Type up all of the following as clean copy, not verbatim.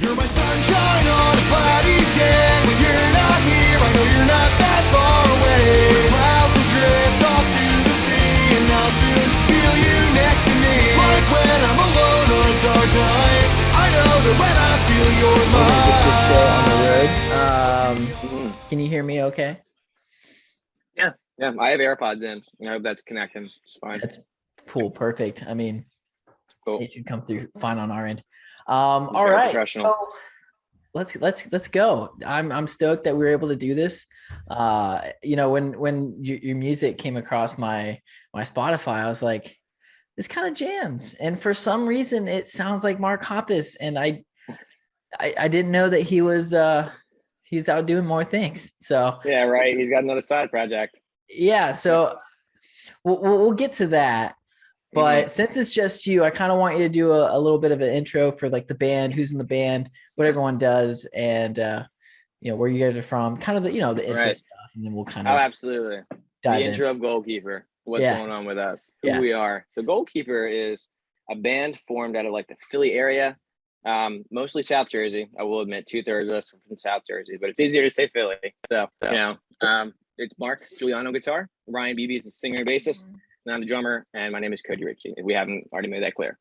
You're my sunshine on a cloudy day. When you're not here, I know you're not that far away. Clouds will drift off to the sea, and I'll soon feel you next to me. Like when I'm alone on a dark night, I know that when I feel your mind. Can you hear me okay? Yeah, I have AirPods in. I hope that's connecting. It's fine. That's cool. Perfect. I mean, Cool. it should come through fine on our end. All right. So let's go. I'm stoked that we were able to do this. When your music came across my Spotify, I was like, this kind of jams. And for some reason it sounds like Mark Hoppus. And I didn't know that he's out doing more things. So yeah, right. He's got another side project. Yeah. So we'll get to that. But since it's just you, I kind of want you to do a little bit of an intro for like the band, who's in the band, what everyone does, and where you guys are from, kind of the intro stuff, and then we'll kind of absolutely the intro of Goalkeeper. What's going on with us? Who we are. So Goalkeeper is a band formed out of like the Philly area, mostly South Jersey. I will admit 2/3 of us are from South Jersey, but it's easier to say Philly. So it's Mark Giuliano guitar, Ryan Beebe is the singer and bassist. I'm the drummer, and my name is Cody Ritchie, if we haven't already made that clear.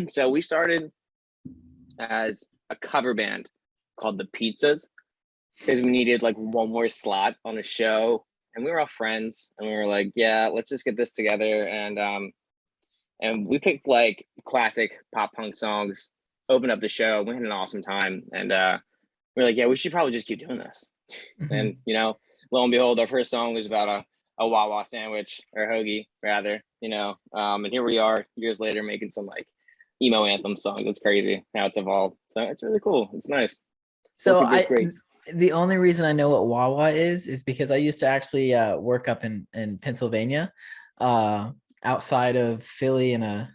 So we started as a cover band called The Pizzas because we needed like one more slot on a show, and we were all friends, and we were like, yeah, let's just get this together. And we picked like classic pop punk songs, opened up the show. We had an awesome time, and we were like, yeah, we should probably just keep doing this. And lo and behold, our first song was about a Wawa sandwich, or hoagie rather, and here we are years later making some like emo anthem songs. It's crazy how it's evolved. So it's really cool. It's nice. So the only reason I know what Wawa is because I used to actually work up in Pennsylvania, outside of Philly in a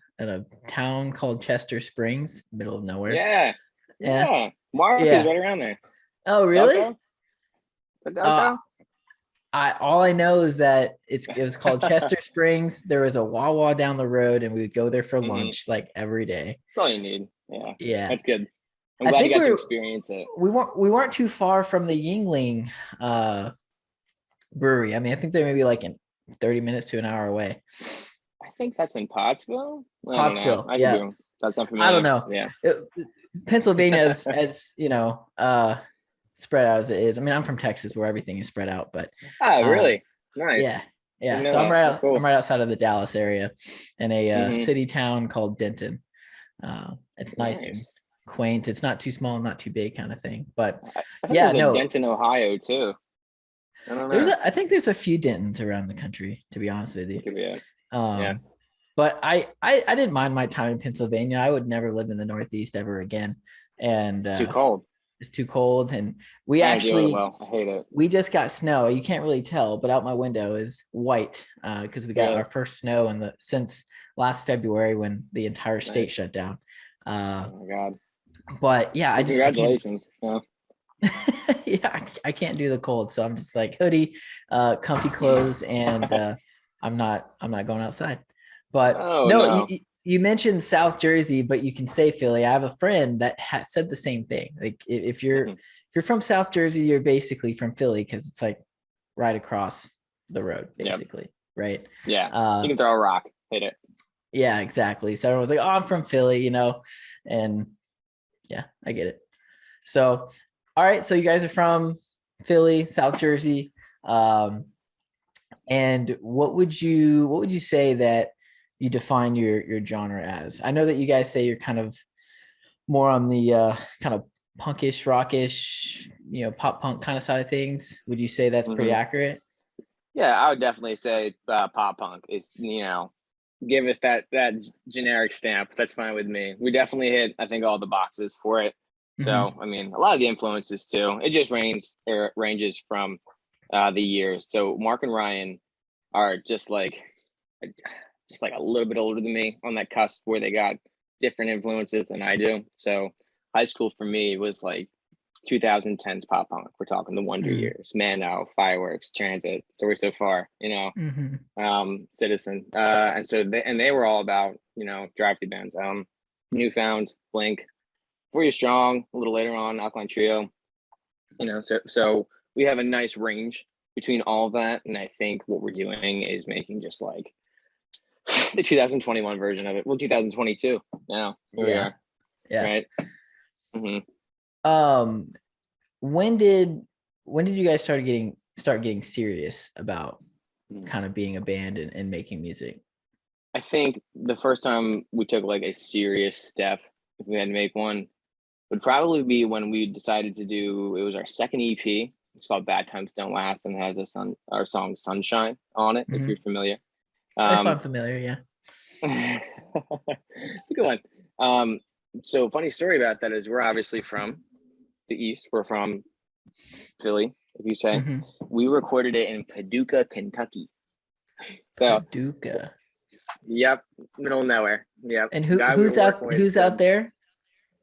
town called Chester Springs, middle of nowhere. Yeah. Mark is right around there. Oh, really? Is that downtown? All I know is that it was called Chester Springs. There was a Wawa down the road, and we would go there for lunch like every day. That's all you need. Yeah, that's good. I'm glad you got to experience it. We weren't too far from the Yingling brewery. I mean, I think they're maybe like in 30 minutes to an hour away. I think that's in Pottsville. Pottsville, yeah. That's not familiar. I don't know. Yeah, Pennsylvania as spread out as it is. I mean, I'm from Texas where everything is spread out, but really nice. Yeah. So I'm right outside of the Dallas area in a city town called Denton. It's nice and quaint. It's not too small, not too big, kind of thing. But Denton, Ohio too. I don't know. I think there's a few Dentons around the country, to be honest with you. But I didn't mind my time in Pennsylvania. I would never live in the Northeast ever again. And it's too cold. It's too cold, and we I actually hate it. We just got snow. You can't really tell, but out my window is white because we got our first snow since last February when the entire state shut down. Oh my God! But yeah, congratulations. I can't do the cold, so I'm just like hoodie, comfy clothes, and I'm not going outside. But no. You mentioned South Jersey, but you can say Philly. I have a friend that said the same thing. Like if you're from South Jersey, you're basically from Philly because it's like right across the road, basically, right? Yeah, you can throw a rock, hit it. Yeah, exactly. So everyone's like, "Oh, I'm from Philly," and yeah, I get it. So, all right, so you guys are from Philly, South Jersey, and what would you say that you define your genre as? I know that you guys say you're kind of more on the kind of punkish, rockish, pop punk kind of side of things. Would you say that's pretty accurate? Yeah, I would definitely say pop punk is, give us that generic stamp. That's fine with me. We definitely hit, I think, all the boxes for it. So, I mean, a lot of the influences too. It just ranges from the years. So Mark and Ryan are just like a little bit older than me on that cusp where they got different influences than I do. So high school for me was like 2010s pop punk. We're talking the Wonder Years, Mano, Fireworks, Transit, Story So Far, Citizen. And so they were all about, drive-through bands. Newfound, Blink, 4 Years Strong, a little later on, Alkaline Trio. So we have a nice range between all of that, and I think what we're doing is making just like the 2021 version of it. Well, 2022 now. Here we are. Yeah. Right. Mm-hmm. When did you guys start getting serious about kind of being a band and making music? I think the first time we took like a serious step, if we had to make one, would probably be when we decided to do. It was our second EP. It's called Bad Times Don't Last, and it has our song Sunshine on it. If you're familiar. If I'm familiar, yeah. It's a good one. So funny story about that is we're obviously from the East. We're from Philly, if you say. We recorded it in Paducah, Kentucky. So Paducah. Yep, middle of nowhere. Yep. And who's out there?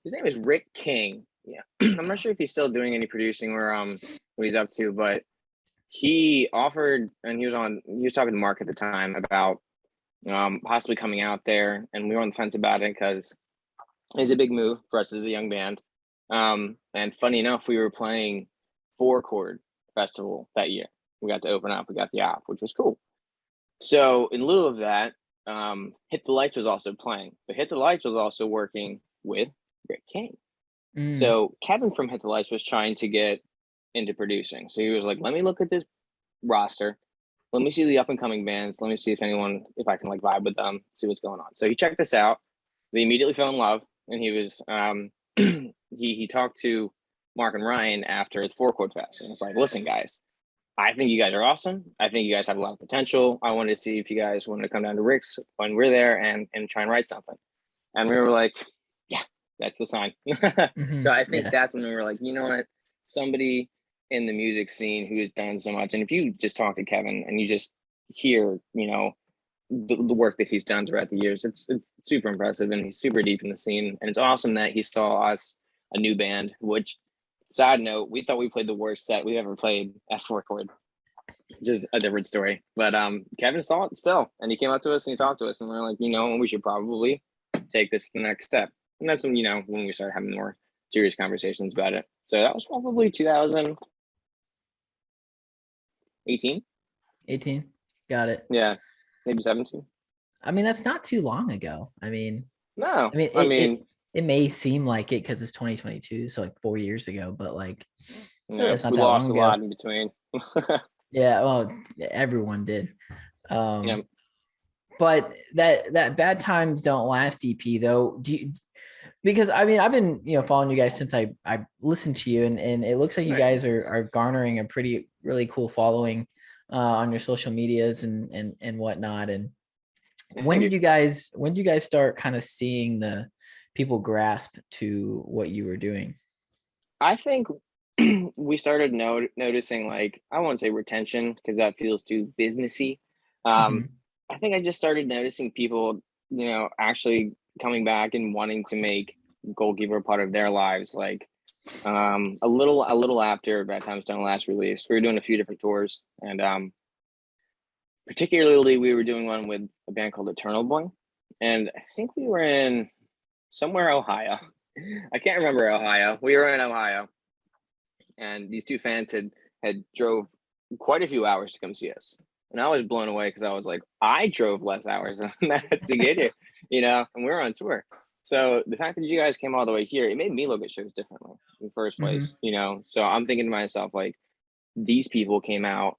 His name is Rick King. Yeah. I'm not sure if he's still doing any producing or what he's up to, but he offered, and he was talking to Mark at the time about possibly coming out there, and we were on the fence about it because it's a big move for us as a young band. And funny enough, we were playing 4-Chord Festival that year. We got to open up. We got the app, which was cool. So in lieu of that, Hit the Lights was also playing, but Hit the Lights was also working with Rick King. So Kevin from Hit the Lights was trying to get into producing. So he was like, let me look at this roster. Let me see the up and coming bands. Let me see if I can like vibe with them, see what's going on. So he checked us out. We immediately fell in love, and he was, he talked to Mark and Ryan after the 4-Chord Fest, and it's like, listen guys, I think you guys are awesome. I think you guys have a lot of potential. I wanted to see if you guys wanted to come down to Rick's when we're there and try and write something. And we were like, yeah, that's the sign. So I think that's when we were like, you know what? Somebody in the music scene who has done so much. And if you just talk to Kevin and you just hear, the work that he's done throughout the years, it's super impressive, and he's super deep in the scene. And it's awesome that he saw us, a new band, which, side note, we thought we played the worst set we ever played at 4-Chord. Just a different story. But Kevin saw it still, and he came up to us and he talked to us, and we were like, we should probably take this to the next step. And that's when, when we started having more serious conversations about it. So that was probably 2018. 18. Got it. Yeah. Maybe 17. I mean, that's not too long ago. I mean, no. It may seem like it because it's 2022, so like 4 years ago, but like, we lost a lot in between. Yeah, well, everyone did. But that Bad Times Don't Last EP though, because I mean, I've been following you guys since I listened to you, and it looks like you guys are garnering a really cool following on your social medias and whatnot. And when did you guys start kind of seeing the people grasp to what you were doing? I think we started noticing, like, I won't say retention because that feels too businessy. I think I just started noticing people, actually coming back and wanting to make Goalkeeper part of their lives. Like a little after Bad Times Don't Last release, we were doing a few different tours, and particularly we were doing one with a band called Eternal Boy, and I think we were in somewhere Ohio. I can't remember Ohio. We were in Ohio, and these two fans had drove quite a few hours to come see us. And I was blown away because I was like, I drove less hours than that to get here, and we were on tour. So the fact that you guys came all the way here, it made me look at shows differently in the first place, So I'm thinking to myself, like, these people came out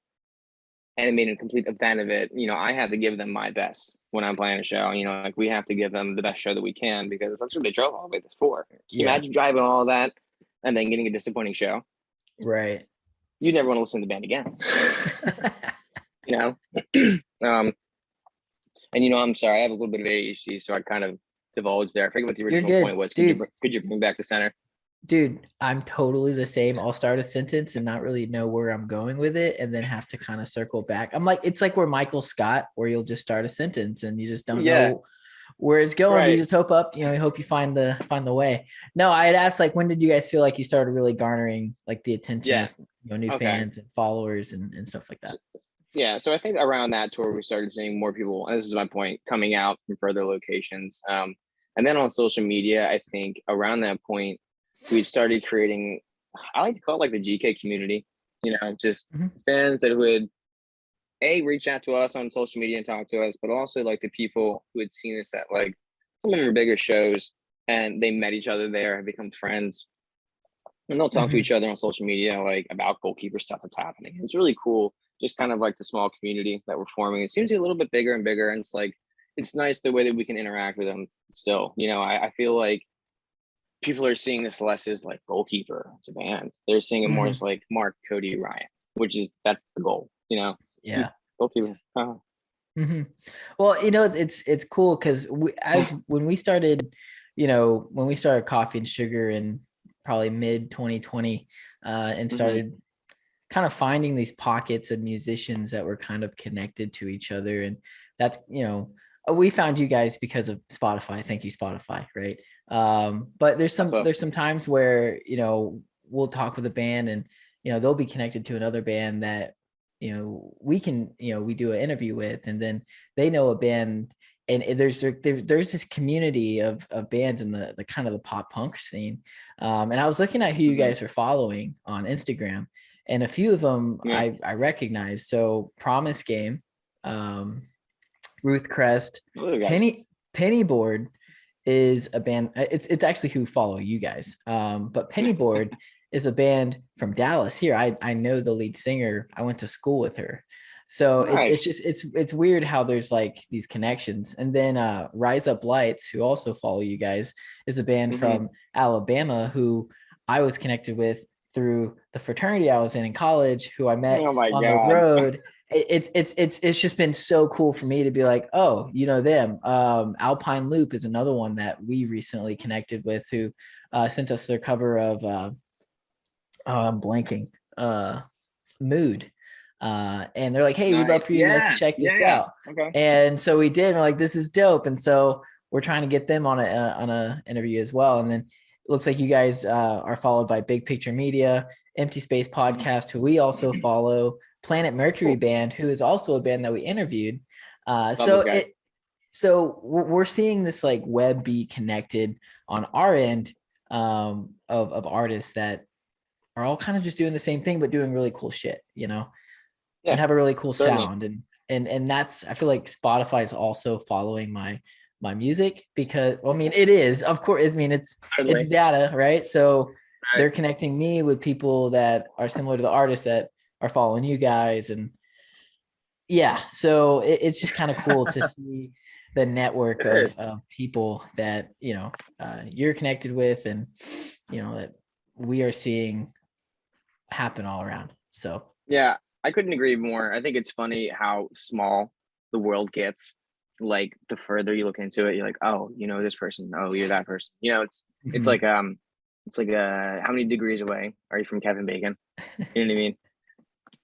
and it made a complete event of it. I have to give them my best when I'm playing a show. Like, we have to give them the best show that we can because that's what they drove all the way for. Can you imagine driving all of that and then getting a disappointing show? Right. You never want to listen to the band again. And I'm sorry, I have a little bit of ADHD, so I kind of divulged there. I forget what the original point was. Could you bring back to center? Dude, I'm totally the same. I'll start a sentence and not really know where I'm going with it, and then have to kind of circle back. It's like where Michael Scott, where you'll just start a sentence and you just don't know where it's going. Right. You just hope you find the way. No, I had asked, like, when did you guys feel like you started really garnering like the attention of new fans and followers and stuff like that? Yeah, so I think around that tour we started seeing more people, and this is my point, coming out from further locations. And then on social media, I think around that point, we started creating, I like to call it like the GK community, just fans that would reach out to us on social media and talk to us, but also like the people who had seen us at like some of our bigger shows and they met each other there, have become friends, and they'll talk to each other on social media like about goalkeeper stuff that's happening. It's really cool, just kind of like the small community that we're forming. It seems to be a little bit bigger and bigger, and it's nice the way that we can interact with them still. I feel like people are seeing this less as like Goalkeeper, it's a band. They're seeing it more as like Mark, Cody, Ryan, that's the goal, Yeah. Goalkeeper. Well, it's cool because when we started Coffee and Sugar in probably mid 2020 and started kind of finding these pockets of musicians that were kind of connected to each other. And that's, we found you guys because of Spotify. Thank you, Spotify. Right. But there's some times where, we'll talk with a band and, they'll be connected to another band that, we can, we do an interview with, and then they know a band, and there's this community of bands in the kind of the pop punk scene. And I was looking at who you guys are following on Instagram, and a few of them I recognize. So Promise Game, Ruth Crest, Pennyboard is a band. It's actually who follow you guys. But Pennyboard is a band from Dallas. Here, I know the lead singer. I went to school with her. So Nice. it's weird how there's like these connections. And then Rise Up Lights, who also follow you guys, is a band from Alabama who I was connected with through the fraternity I was in college, who I met on the road. It's just been so cool for me to be like, oh, them. Alpine Loop is another one that we recently connected with, who sent us their cover of I'm blanking, Mood. And they're like, hey, we'd love for you guys to check this out. Okay. And so we did. And we're like, this is dope. And so we're trying to get them on a interview as well. And then it looks like you guys are followed by Big Picture Media, Empty Space Podcast, who we also follow, Planet Mercury Band, who is also a band that we interviewed. So we're seeing this like web be connected on our end of artists that are all kind of just doing the same thing, but doing really cool shit, and have a really cool sound. And that's, I feel like Spotify is also following my music because, it is, of course, it's data, right? So they're connecting me with people that are similar to the artists that are following you guys. And so it's just kind of cool to see the network of people that, you're connected with, and, that we are seeing happen all around. So yeah, I couldn't agree more. I think it's funny how small the world gets. Like the further you look into it, you're like, oh, this person, oh, you're that person. It's like how many degrees away are you from Kevin Bacon? You know what I mean?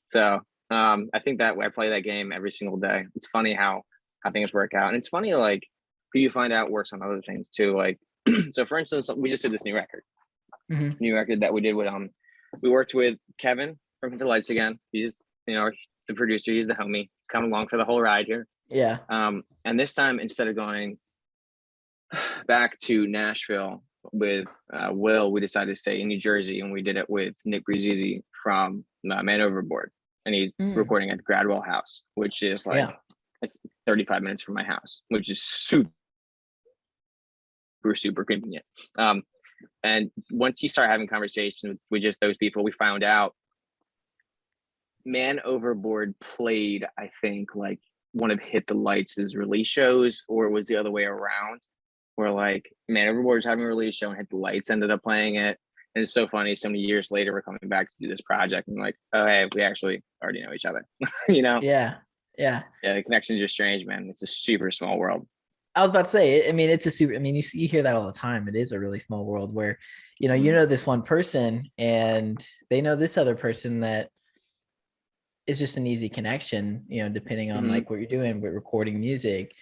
So I think that I play that game every single day. It's funny how things work out, and it's funny like who you find out works on other things too. Like so, for instance, we just did this new record that we did with we worked with Kevin from Hit the Lights Again. He's the producer. He's the homie. He's coming along for the whole ride here. Yeah. And this time, instead of going back to Nashville with Will, we decided to stay in New Jersey, and we did it with Nick Bruzzese from Man Overboard, and he's recording at the Gradwell House, which is like it's 35 minutes from my house, which is super convenient. And once you start having conversations with just those people, we found out Man Overboard played, I think, like one of Hit the Lights' release shows, or it was the other way around, where like Man Overboard was having a release show and Hit the Lights ended up playing it. And it's so funny, so many years later, we're coming back to do this project and like, oh, hey, we actually already know each other, Yeah. The connections are strange, man. It's a super small world. I was about to say, it's a super, you hear that all the time. It is a really small world where, you know this one person and they know this other person that is just an easy connection, depending on like what you're doing with recording music,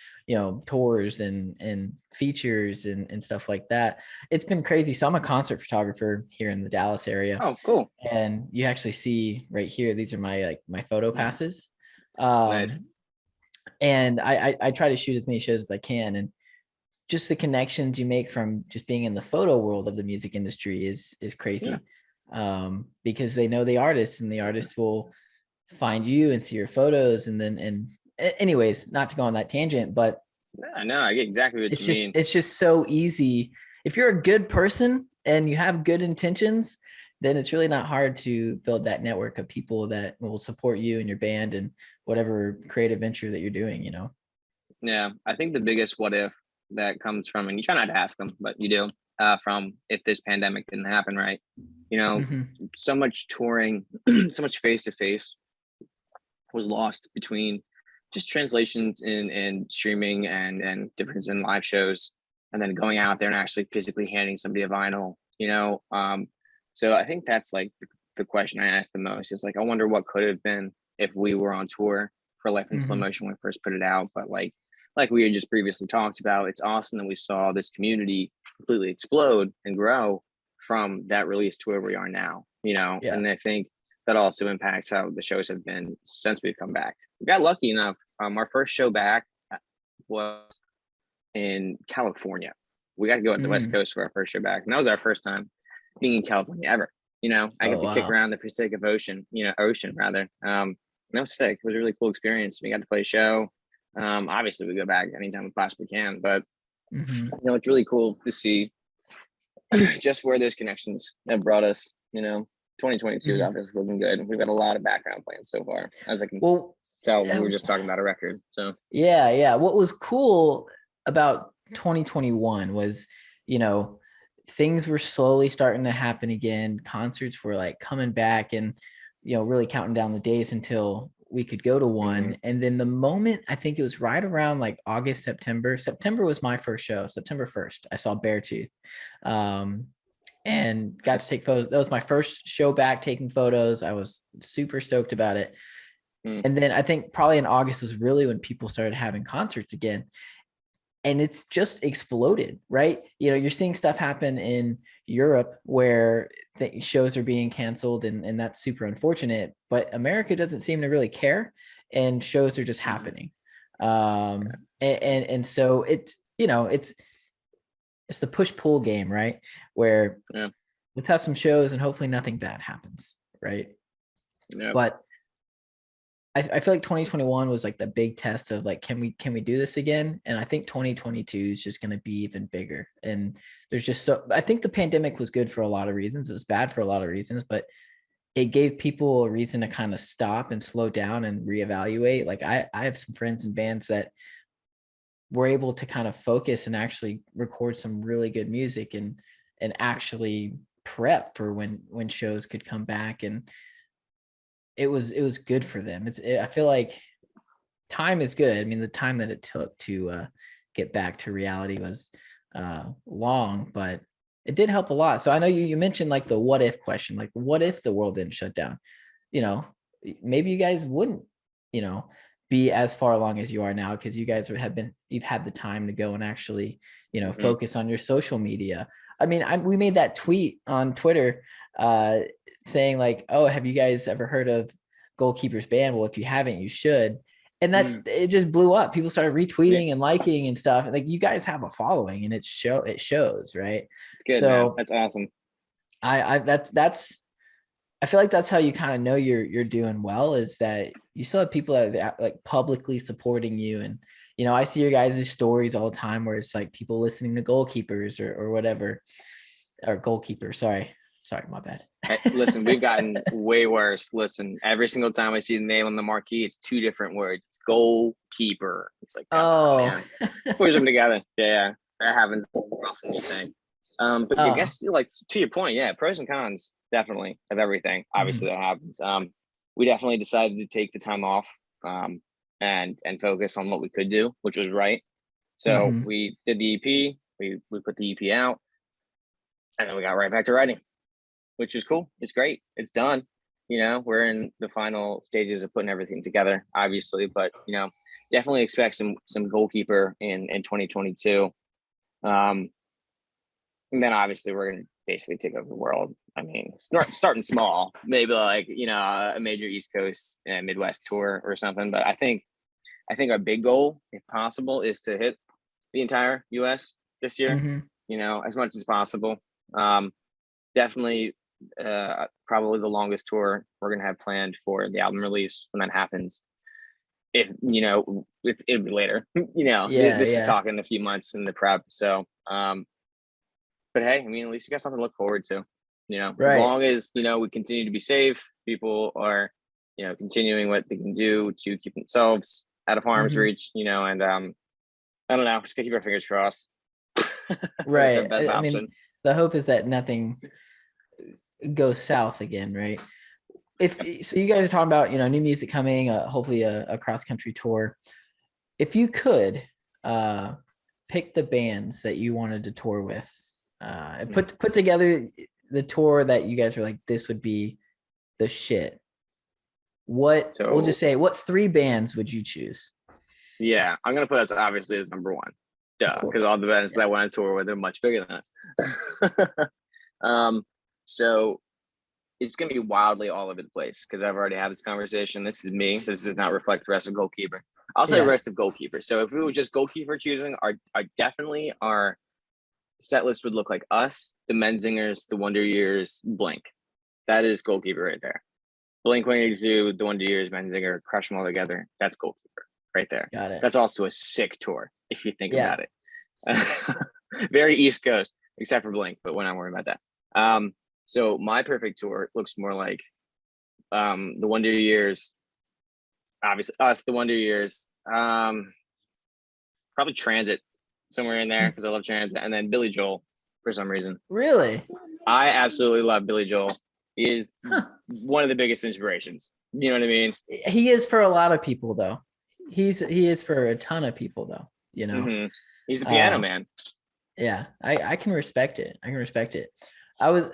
tours and features and stuff like that. It's been crazy. So I'm a concert photographer here in the Dallas area. Oh, cool. And you actually see right here, these are my photo passes. Nice. And I try to shoot as many shows as I can. And just the connections you make from just being in the photo world of the music industry is crazy. Because they know the artists, and the artists will find you and see your photos, and then anyways, not to go on that tangent, but no, I get exactly what you mean. it's just so easy. If you're a good person and you have good intentions, then it's really not hard to build that network of people that will support you and your band and whatever creative venture that you're doing, you know? Yeah, I think the biggest what if that comes from, and you try not to ask them, but you do, from if this pandemic didn't happen, right? You know, so much touring, so much face to face was lost between just translations in streaming and difference in live shows, and then going out there and actually physically handing somebody a vinyl, you know? So I think that's like the question I ask the most is like, I wonder what could have been if we were on tour for Life in Slow Motion when we first put it out. But like we had just previously talked about, it's awesome that we saw this community completely explode and grow from that release to where we are now, you know? Yeah. And I think that also impacts how the shows have been since we've come back. We got lucky enough. Our first show back was in California. We got to go at the West Coast for our first show back. And that was our first time being in California ever. You know, I get to kick around the Pacific Ocean, ocean rather. And that was sick. It was a really cool experience. We got to play a show. Obviously we go back anytime we possibly can, but you know, it's really cool to see just where those connections have brought us. You know, 2022 is obviously looking good. We've got a lot of background plans so far, as I can tell when we were just talking about a record. So yeah. What was cool about 2021 was, you know, things were slowly starting to happen again. Concerts were like coming back, and, you know, really counting down the days until we could go to one. And then the moment, I think it was right around like August, September was my first show. September 1st, I saw Beartooth, and got to take photos. That was my first show back taking photos. I was super stoked about it. And then I think probably in August was really when people started having concerts again. And it's just exploded, right? You know, you're seeing stuff happen in Europe where the shows are being canceled, and that's super unfortunate, but America doesn't seem to really care, and shows are just happening. And so it's, you know, it's the push-pull game, right? Where let's have some shows and hopefully nothing bad happens, right? But I feel like 2021 was like the big test of like, can we do this again? And I think 2022 is just going to be even bigger. And there's just I think the pandemic was good for a lot of reasons. It was bad for a lot of reasons, but it gave people a reason to kind of stop and slow down and reevaluate. Like I have some friends and bands that were able to kind of focus and actually record some really good music and actually prep for when shows could come back. And it was good for them. I feel like time is good. I mean, the time that it took to get back to reality was long, but it did help a lot. So I know you mentioned like the what if question, like what if the world didn't shut down? You know, maybe you guys wouldn't, you know, be as far along as you are now, because you guys you've had the time to go and actually, you know, focus on your social media. I mean, we made that tweet on Twitter saying like, oh, have you guys ever heard of Goalkeeper's band? Well, if you haven't, you should. And that it just blew up. People started retweeting and liking and stuff. Like, you guys have a following, and it shows, right? It's good, so man. That's awesome. I feel like that's how you kind of know you're doing well, is that you still have people that are like publicly supporting you. And, you know, I see your guys' stories all the time where it's like people listening to Goalkeepers or whatever, or Goalkeeper. Sorry, my bad. Hey, listen, we've gotten way worse. Listen, every single time I see the name on the marquee, it's two different words. It's Goalkeeper. It's like, man. Push them together. Yeah, that happens often, you think. But I guess, like, to your point, yeah, pros and cons definitely of everything. Obviously, that happens. We definitely decided to take the time off and focus on what we could do, which was right. So we did the EP. We put the EP out, and then we got right back to writing, which is cool. It's great. It's done. You know, we're in the final stages of putting everything together, obviously, but, you know, definitely expect some Goalkeeper in 2022. And then obviously we're going to basically take over the world. I mean, starting small, maybe like, you know, a major East Coast and Midwest tour or something. But I think our big goal, if possible, is to hit the entire US this year, Mhm. as much as possible. Definitely, probably the longest tour we're going to have planned for the album release when that happens. If, it'll be later, Yeah, this is yeah. talking a few months in the prep. So, but hey, I mean, at least you got something to look forward to, as Right. long as, we continue to be safe, people are, continuing what they can do to keep themselves out of harm's Mhm. reach, and I don't know, just gotta keep our fingers crossed. That's our Right. best I mean, option. the hope is that nothing goes south again, right? If Yep. so, you guys are talking about new music coming, hopefully a cross country tour. If you could pick the bands that you wanted to tour with, and put together the tour that you guys were like, this would be the shit. We'll So just say, what 3 bands would you choose? yeah, I'm gonna put us obviously as number one. Of Duh, because course. all the bands Yeah. that went on tour with are much bigger than us. So it's gonna be wildly all over the place because I've already had this conversation. This is me. This does not reflect the rest of Goalkeeper. I'll say Yeah. rest of Goalkeeper. So if we were just Goalkeeper choosing, our set list would look like us, the Menzingers, the Wonder Years, Blink. That is Goalkeeper right there. Blink-182, the Wonder Years, Menzinger, crush them all together. That's Goalkeeper right there. Got it. That's also a sick tour if you think Yeah. about it. Very East Coast, except for Blink, but we're not worried about that. So my perfect tour looks more like the Wonder Years, obviously us, the Wonder Years, probably Transit somewhere in there because I love Transit, and then Billy Joel for some reason. Really? I absolutely love Billy Joel. He is Huh. one of the biggest inspirations. You know what I mean? He is for a lot of people though. He is for a ton of people though, He's the piano Uh, man. Yeah, I can respect it. I can respect it. I was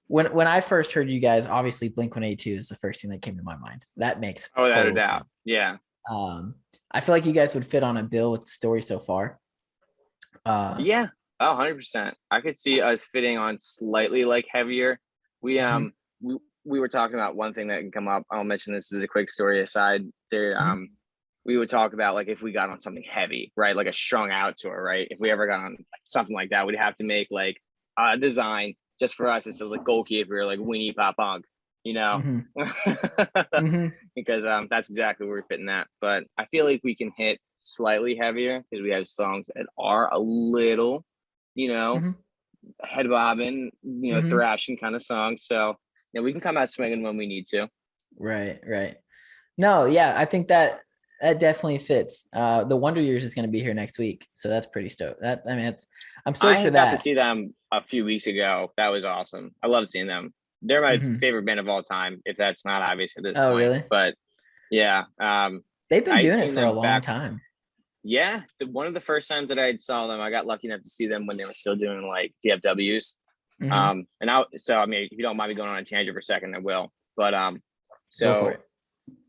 when I first heard you guys, obviously Blink-182 is the first thing that came to my mind. That makes Oh, without a total doubt. sense. Yeah. I feel like you guys would fit on a bill with the story so far. Yeah. Oh, 100%. I could see us fitting on slightly like heavier. We Mhm. we were talking about one thing that can come up. I'll mention this as a quick story aside. There Mhm. we would talk about like if we got on something heavy, right? Like a strung out tour, right? If we ever got on something like that, we'd have to make like a design just for us. It says like Goalkeeper, like Weenie Pop Punk, Mhm. Mhm. because that's exactly where we're fitting that. But I feel like we can hit slightly heavier because we have songs that are a little, you know, Mhm. head bobbing, Mhm. thrashing kind of songs. So we can come out swinging when we need to. Right, right. No, yeah, I think that definitely fits. The Wonder Years is going to be here next week, so that's pretty stoked. I'm I stoked for had got to that. see them a few weeks ago. That was awesome. I love seeing them. They're my Mhm. favorite band of all time, if that's not obvious at this Oh, point. really? But yeah, They've been I'd doing it seen for a them long back. time. Yeah, one of the first times that I saw them, I got lucky enough to see them when they were still doing like DFWs. Mhm. I mean, if you don't mind me going on a tangent for a second, I will. But Go for so it.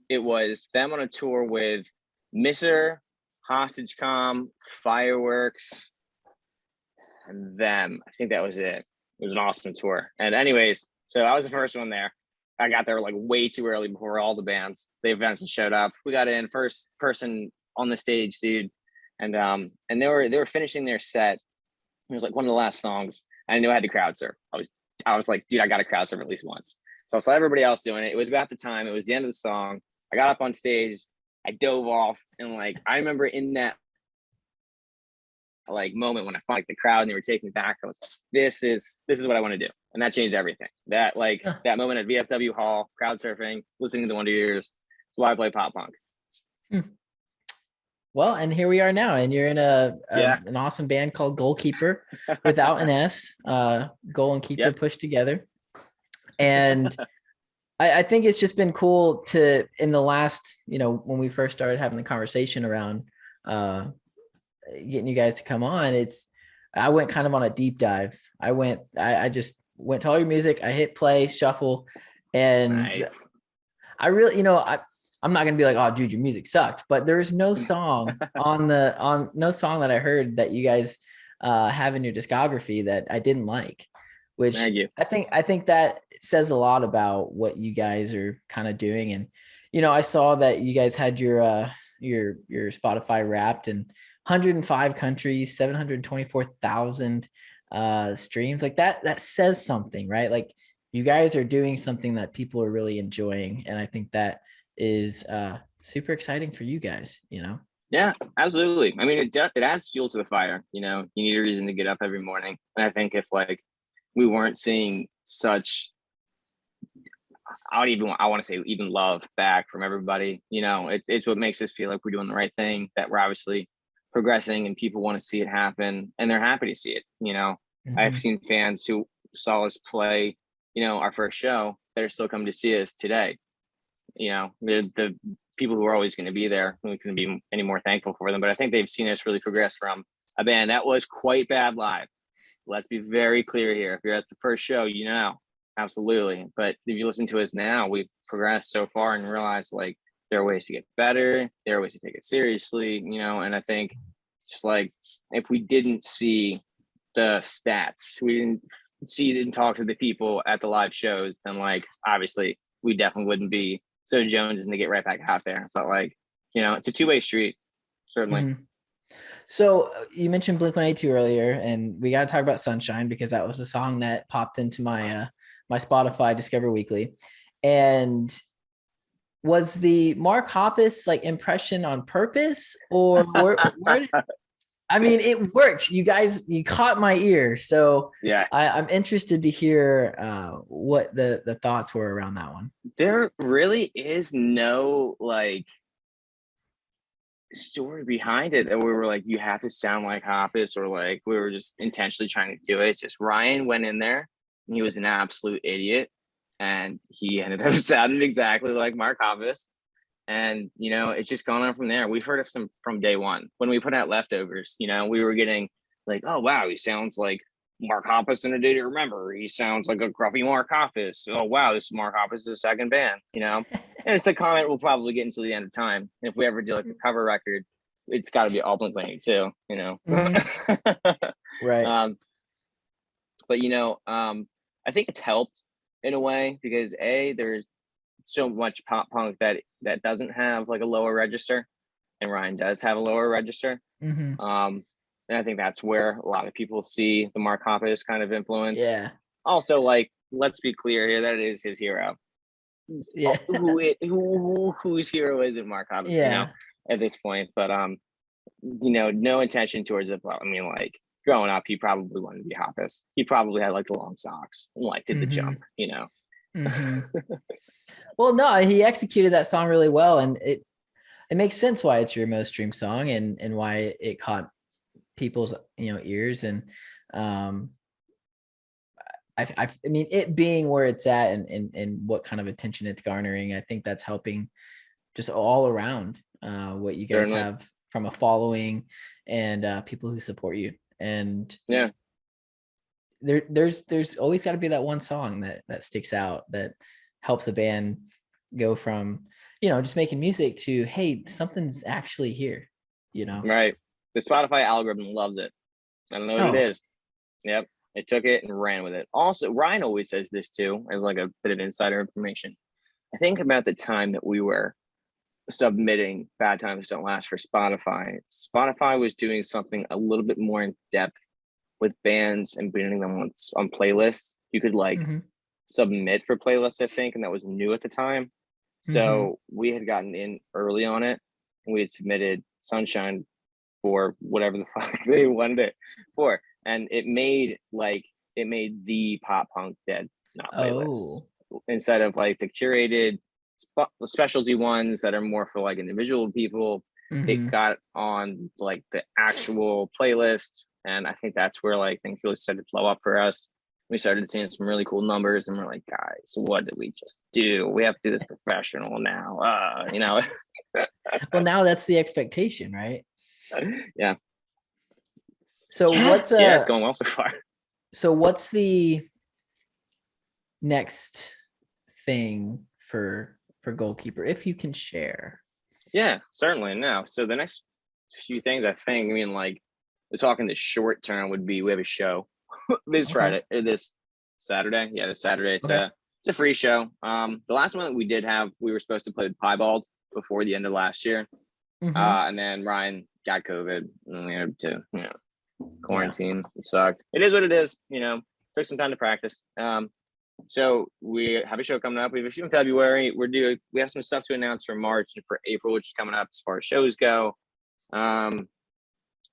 it was them on a tour with Misser, Hostage Com, Fireworks, and them. I think that was it. It was an awesome tour. And anyways, so I was the first one there. I got there like way too early before all the bands. They eventually showed up. We got in first person on the stage, dude. And they were finishing their set. It was like one of the last songs. I knew I had to crowd surf. I was like, dude, I got to crowd surf at least once. So I saw everybody else doing it. It was about the time. It was the end of the song. I got up on stage. I dove off, and like I remember in that like moment when I found like the crowd and they were taking me back, I was like, this is what I want to do. And that changed everything. That Huh. that moment at VFW Hall, crowd surfing, listening to the Wonder Years, is why I play pop punk. Well, and here we are now, and you're in Yeah. an awesome band called Goalkeeper, without an S. Goal and keeper Yep. pushed together, and I think it's just been cool to in the last when we first started having the conversation around getting you guys to come on. I went kind of on a deep dive. I just went to all your music. I hit play, shuffle, and Nice. I really, I'm not gonna be like, oh, dude, your music sucked, but there's no song no song that I heard that you guys have in your discography that I didn't like, which Thank you. I think that says a lot about what you guys are kind of doing. And I saw that you guys had your Spotify Wrapped, and 105 countries, 724,000 streams. Like that says something, right? Like you guys are doing something that people are really enjoying. And I think that is super exciting for you guys, you know? Yeah, absolutely. I mean, it adds fuel to the fire. You know, you need a reason to get up every morning. And I think if like we weren't seeing such, I want to say even love back from everybody. You know, it's what makes us feel like we're doing the right thing. That we're obviously progressing, and people want to see it happen, and they're happy to see it. You know, I've seen fans who saw us play, you know, our first show that are still coming to see us today. You know, they're the people who are always going to be there. We couldn't be any more thankful for them. But I think they've seen us really progress from a band that was quite bad live. Let's be very clear here. If you're at the first show, you know, absolutely. But if you listen to us now, we've progressed so far and realized like there are ways to get better. There are ways to take it seriously, you know. And I think just like if we didn't see the stats, we didn't talk to the people at the live shows, then like obviously we definitely wouldn't be so Jones to get right back out there. But like, you know, it's a two-way street, certainly. So you mentioned Blink-182 earlier, and we got to talk about Sunshine because that was the song that popped into my my Spotify Discover Weekly. And was the Mark Hoppus like impression on purpose, or where I mean, it worked. You guys, you caught my ear. So Yeah, I'm interested to hear what the thoughts were around that one. there really is no like story behind it that we were like, you have to sound like Hoppus, or like we were just intentionally trying to do it. It's just Ryan went in there and he was an absolute idiot, and he ended up sounding exactly like Mark Hoppus. And you know, it's just gone on from there. We've heard of some from day one. When we put out Leftovers, you know, we were getting like, oh wow, he sounds like Mark Hoppus in A Day to Remember. He sounds like a gruffy Mark Hoppus. Oh wow, this is Mark Hoppus' second band, you know. And it's a comment we'll probably get until the end of time. And if we ever do like a cover record, it's got to be all Blink-182, you know. Right. But you know, I think it's helped in a way because there's so much pop punk that doesn't have like a lower register, and Ryan does have a lower register. And I think that's where a lot of people see the Mark Hoppus kind of influence. Yeah. Also, like, let's be clear here, that is his hero. Yeah. Whose hero is it, Mark Hoppus? Yeah. You know, at this point. But you know, no intention towards it. But I mean, like growing up, he probably wanted to be Hoppus. He probably had like the long socks and like did the jump. You know. Well, no, he executed that song really well, and it makes sense why it's your most streamed song and why it caught people's ears. And I mean, it being where it's at and what kind of attention it's garnering, I think that's helping just all around what you guys Certainly. have from a following and people who support you. And yeah, there's always got to be that one song that sticks out that helps a band go from just making music to, hey, something's actually here, right. The Spotify algorithm loves it. I don't know what it is. Yep, it took it and ran with it. Also, Ryan always says this too, as like a bit of insider information. I think about the time that we were submitting Bad Times Don't Last for Spotify. Spotify was doing something a little bit more in depth with bands and putting them on playlists. You could like submit for playlists, I think, and that was new at the time. So we had gotten in early on it, and we had submitted Sunshine for whatever the fuck they wanted it for, and it made the pop punk dead not playlists instead of like the curated specialty ones that are more for like individual people. It got on like the actual playlist, and I think that's where like things really started to blow up for us. We started seeing some really cool numbers, and we're like, guys, what did we just do? We have to do this professional now. Well, now that's the expectation, right? Yeah. So what's it's going well so far. So what's the next thing for Goalkeeper, if you can share? Yeah, certainly. Now, so the next few things, I mean, like we're talking the short term would be we have a show this Friday or this Saturday. Yeah, this Saturday. It's a free show. The last one that we did have, we were supposed to play with Piebald before the end of last year. And then Ryan got COVID and we had to, quarantine. It sucked. It is what it is, took some time to practice. So we have a show coming up. We have a show in February. We have some stuff to announce for March and for April, which is coming up as far as shows go. And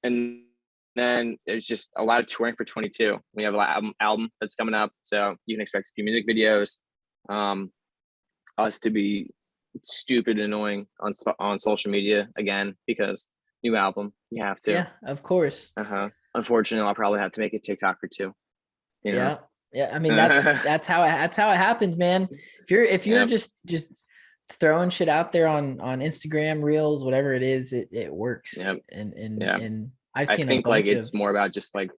then there's just a lot of touring for 22. We have an album that's coming up, so you can expect a few music videos. Us to be stupid annoying on social media again, because new album, you have to. Yeah, of course. Unfortunately, I'll probably have to make a TikTok or two. Yeah. I mean, that's how it happens, man. If you're just throwing shit out there on Instagram Reels, whatever it is, it works. Yep. And I think like it's more about just like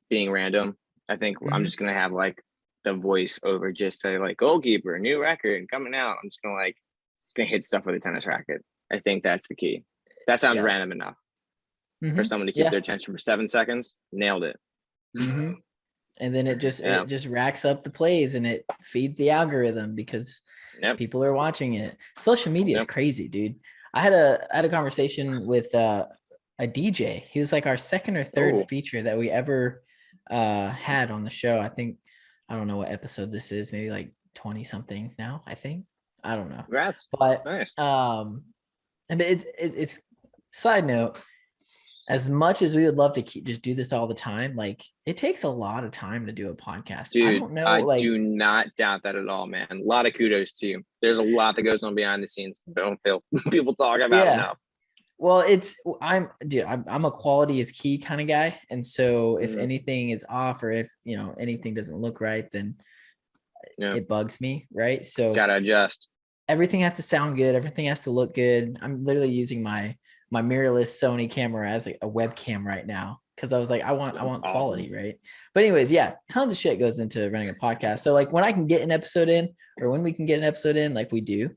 being random. I think I'm just gonna have like the voice over, just say like Goalkeeper, new record coming out. I'm just gonna hit stuff with a tennis racket. I think that's the key. That sounds random enough for someone to keep their attention for 7 seconds. Nailed it. And then it just racks up the plays and it feeds the algorithm because people are watching it. Social media is crazy, dude. I had a conversation with a DJ. He was like our second or third feature that we ever had on the show. I don't know what episode this is, maybe like 20 something now, I think. I don't know. Congrats. But nice. It's side note, as much as we would love to just do this all the time, like it takes a lot of time to do a podcast. Dude, I don't know. I do not doubt that at all, man. A lot of kudos to you. There's a lot that goes on behind the scenes that don't feel people talk about enough. Well, I'm a quality is key kind of guy. And so if anything is off or if, anything doesn't look right, then it bugs me. Right. So gotta adjust. Everything has to sound good. Everything has to look good. I'm literally using my mirrorless Sony camera as like a webcam right now. Cause I was like, I want awesome. Quality. Right. But anyways, tons of shit goes into running a podcast. So like when I can get an episode in or when we can get an episode in, like we do,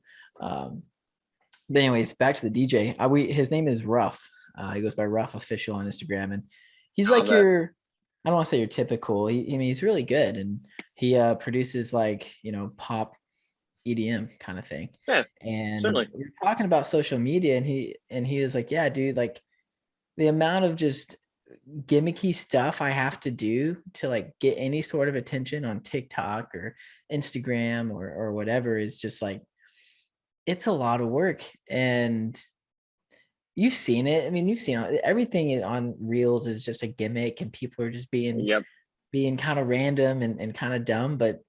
but anyways, back to the DJ. His name is Ruff. He goes by Ruff Official on Instagram, and he's like I don't want to say your typical. He's really good, and he produces like pop EDM kind of thing. Yeah, and certainly. We were talking about social media, and he was like, "Yeah, dude, like the amount of just gimmicky stuff I have to do to like get any sort of attention on TikTok or Instagram or whatever is just like." It's a lot of work, and you've seen it. I mean, you've seen everything on Reels is just a gimmick, and people are just being kind of random and kind of dumb, but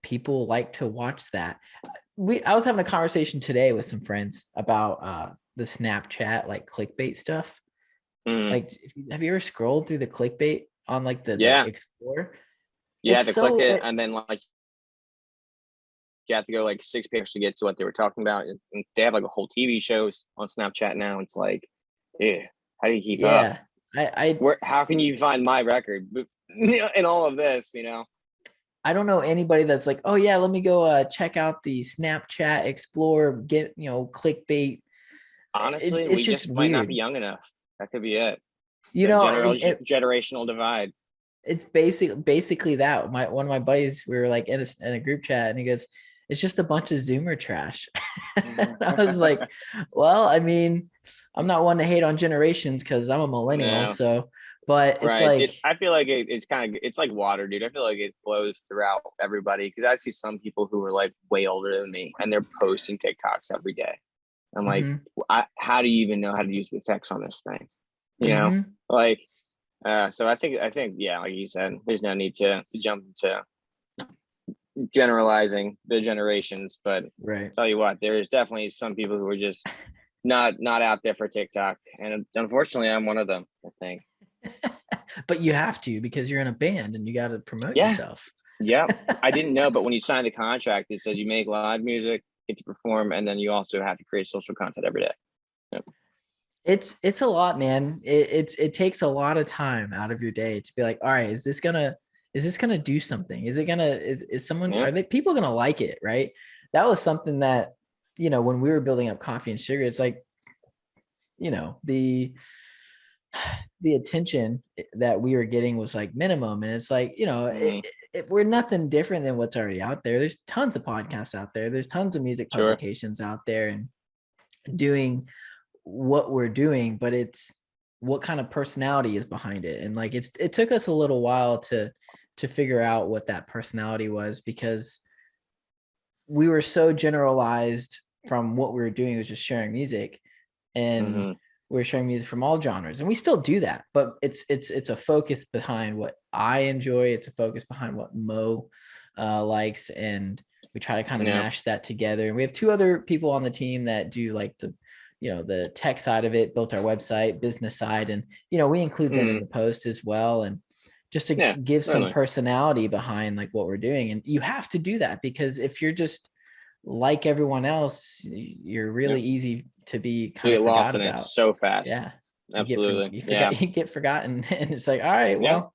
people like to watch that. I was having a conversation today with some friends about the Snapchat like clickbait stuff. Like, have you ever scrolled through the clickbait on like the Explorer? Yeah, to click it, and then like you have to go like 6 pages to get to what they were talking about. And they have like a whole TV shows on Snapchat now. It's like, how do you keep up? How can you find my record in all of this? I don't know anybody that's like, oh yeah, let me go check out the Snapchat Explorer, get clickbait. Honestly, we just might not be young enough. That could be it. Generational divide. It's basically that. One of my buddies, we were like in a group chat, and he goes, "It's just a bunch of Zoomer trash." I was like, "Well, I mean, I'm not one to hate on generations because I'm a millennial, so." But it's like I feel like it's like water, dude. I feel like it flows throughout everybody because I see some people who are like way older than me, and they're posting TikToks every day. I'm like, how do you even know how to use the effects on this thing? Like. So I think like you said, there's no need to jump into generalizing the generations, but tell you what, there is definitely some people who are just not out there for TikTok, and unfortunately, I'm one of them. I think. But you have to because you're in a band and you got to promote yourself. Yeah, I didn't know, but when you sign the contract, it says you make live music, get to perform, and then you also have to create social content every day. Yep. It's a lot, man. It takes a lot of time out of your day to be like, all right, is this gonna do something? Is it gonna is someone are people gonna like it? Right. That was something that, when we were building up Coffee and Sugar, it's like, the attention that we were getting was like minimum. And it's like, we're nothing different than what's already out there. There's tons of podcasts out there. There's tons of music publications out there and doing what we're doing, but it's what kind of personality is behind it. And like it took us a little while to figure out what that personality was, because we were so generalized from what we were doing, was just sharing music, and we're sharing music from all genres, and we still do that, but it's a focus behind what I enjoy. It's a focus behind what Mo likes, and we try to kind of mash that together. And we have 2 other people on the team that do like the, the tech side of it, built our website, business side, and we include them in the post as well, and just to give some personality behind like what we're doing. And you have to do that, because if you're just like everyone else, you're really easy to be kind of lost forgot in about it so fast. Yeah, absolutely. You get forgotten, and it's like, all right, well,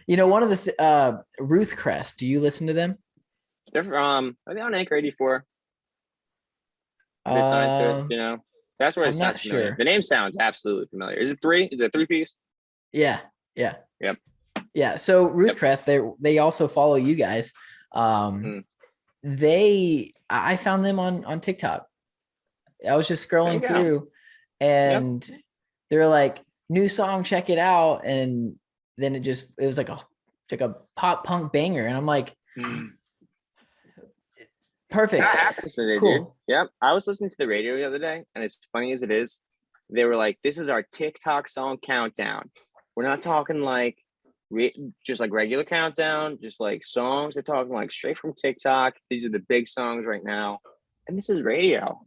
one of the Ruth Crest. Do you listen to them? They're are they on Anchor 84? They're signed to it, That's where it I'm sounds not familiar. sure. The name sounds absolutely familiar. Is it 3? Is it 3-piece? Yeah. Yep. Yeah. So Ruth Crest, they also follow you guys. I found them on TikTok. I was just scrolling through, and they're like, new song, check it out. And then it was like a pop punk banger. And I'm like, perfect. That happens today, dude. Yep. I was listening to the radio the other day, and as funny as it is, they were like, this is our TikTok song countdown. We're not talking like just like regular countdown, just like songs. They're talking like straight from TikTok. These are the big songs right now. And this is radio.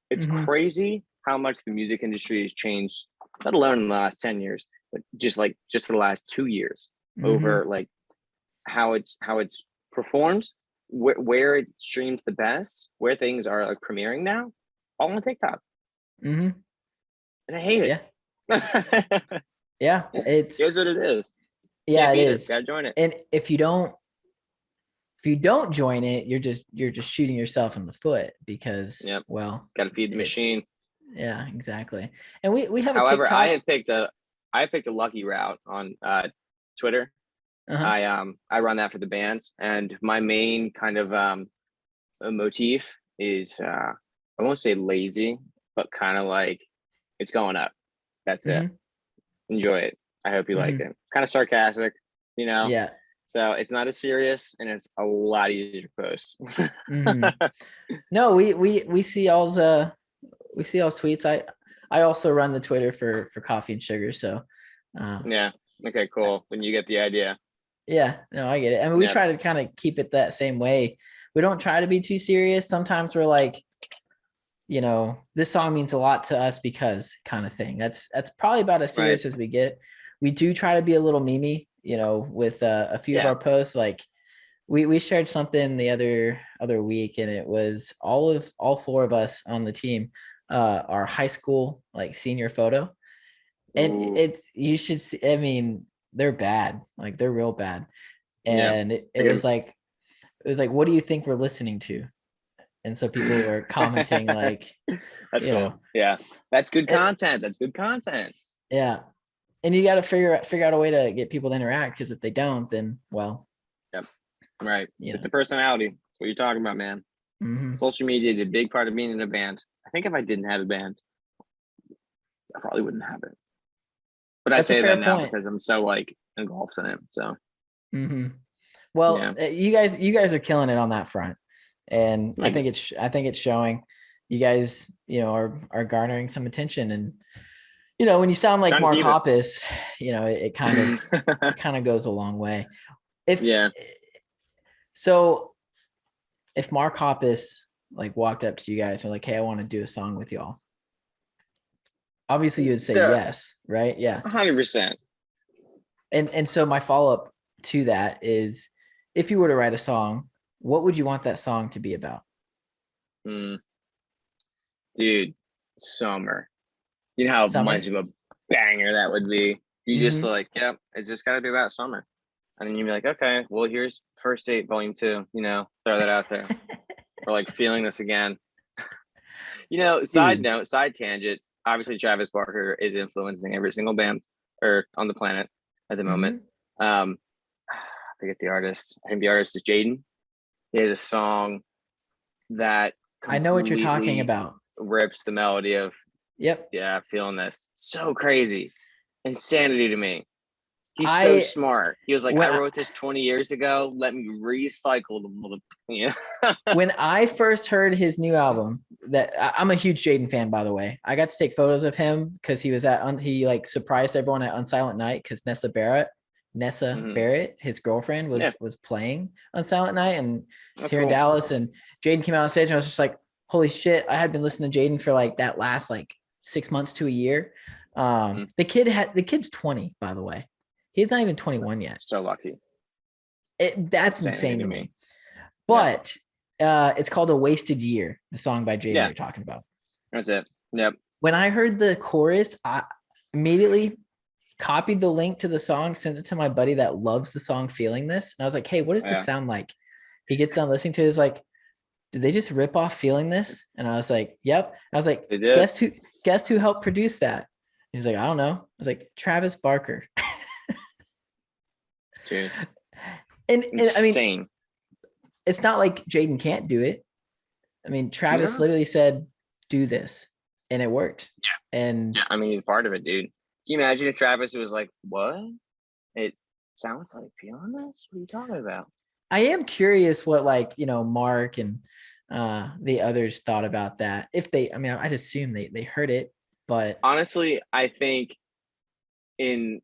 It's crazy how much the music industry has changed, not alone in the last 10 years, but just for the last 2 years, over like how it's performed, where it streams the best, where things are like premiering now, all on TikTok. And I hate it. Yeah, Here's what it is. Yeah, it is. Gotta join it. And if you don't join it, you're just shooting yourself in the foot, because well, gotta feed the machine. Yeah, exactly. And we have However, a TikTok. I picked a lucky route on Twitter. I run that for the bands, and my main kind of motif is I won't say lazy, but kind of like it's going up. That's it. Enjoy it. I hope you like it. Kind of sarcastic, Yeah. So it's not as serious, and it's a lot easier to post. No, we see all's tweets. I also run the Twitter for Coffee and Sugar. So yeah. Okay, cool. Then you get the idea. Yeah, no, I get it. I mean, we try to kind of keep it that same way. We don't try to be too serious. Sometimes we're like, this song means a lot to us because kind of thing. That's probably about as serious as we get. We do try to be a little memey, with a few of our posts. Like we shared something the other week, and it was all 4 of us on the team, our high school like senior photo. And you should see, I mean, they're bad, like they're real bad. And it was like, what do you think we're listening to? And so people were commenting like, that's cool. Yeah, that's good content. That's good content. Yeah. And you got to figure out a way to get people to interact, because if they don't, then well. Yep. Right. It's the personality. That's what you're talking about, man. Social media is a big part of being in a band. I think if I didn't have a band, I probably wouldn't have it. But I say that now because I'm so like engulfed in it. So. Well, you guys are killing it on that front, and I think it's showing. You guys, are garnering some attention, and when you sound like Mark Hoppus, it kind of goes a long way. So if Mark Hoppus like walked up to you guys and like, hey, I want to do a song with y'all, obviously you would say yes, right? Yeah, 100%. And so my follow-up to that is, if you were to write a song, what would you want that song to be about? Dude, summer. You know how much of a banger that would be. You just like, it's just got to be about summer. And then you'd be like, okay, well, here's First Date Volume 2, throw that out there. Or like Feeling This Again. Side tangent, obviously Travis Barker is influencing every single band on the planet at the moment. I forget the artist. I think the artist is Jaden. He has a song that I know what you're talking about. Rips the melody of Feeling This. So crazy. insanity to me. He's so I smart. He was like, when I I, wrote this 20 years ago. Let me recycle the yeah. when I first heard his new album, I'm a huge Jaden fan, by the way. I got to take photos of him because he was he like surprised everyone at Unsilent Night because Nessa Mhm. Barrett, his girlfriend, Yeah. was playing on Silent Night, and it's That's here in cool. Dallas. And Jaden came out on stage, and I was just like, "Holy shit!" I had been listening to Jaden for like that last like 6 months to a year. The kid's 20, by the way. He's not even 21 yet. So lucky. That's Insanity insane to to me. me. But it's called A Wasted Year, the song by Jaden Yeah. you're talking about. That's it. Yep. When I heard the chorus, I immediately copied the link to the song, sent it to my buddy that loves the song Feeling This. And I was like, hey, what does this sound like? He gets done listening to it. He's like, did they just rip off Feeling This? And I was like, yep. I was like, They did. guess who helped produce that? He was like, I don't know. I was like, Travis Barker. Dude. And I mean, Insane. it's not like Jaden can't do it. I mean, Travis literally said, do this. And it worked. Yeah. And I mean, he's part of it, dude. Can you imagine if Travis was like, what? It sounds like Feeling This? What are you talking about? I am curious what like, Mark and the others thought about that. I'd assume they heard it, but honestly, I think and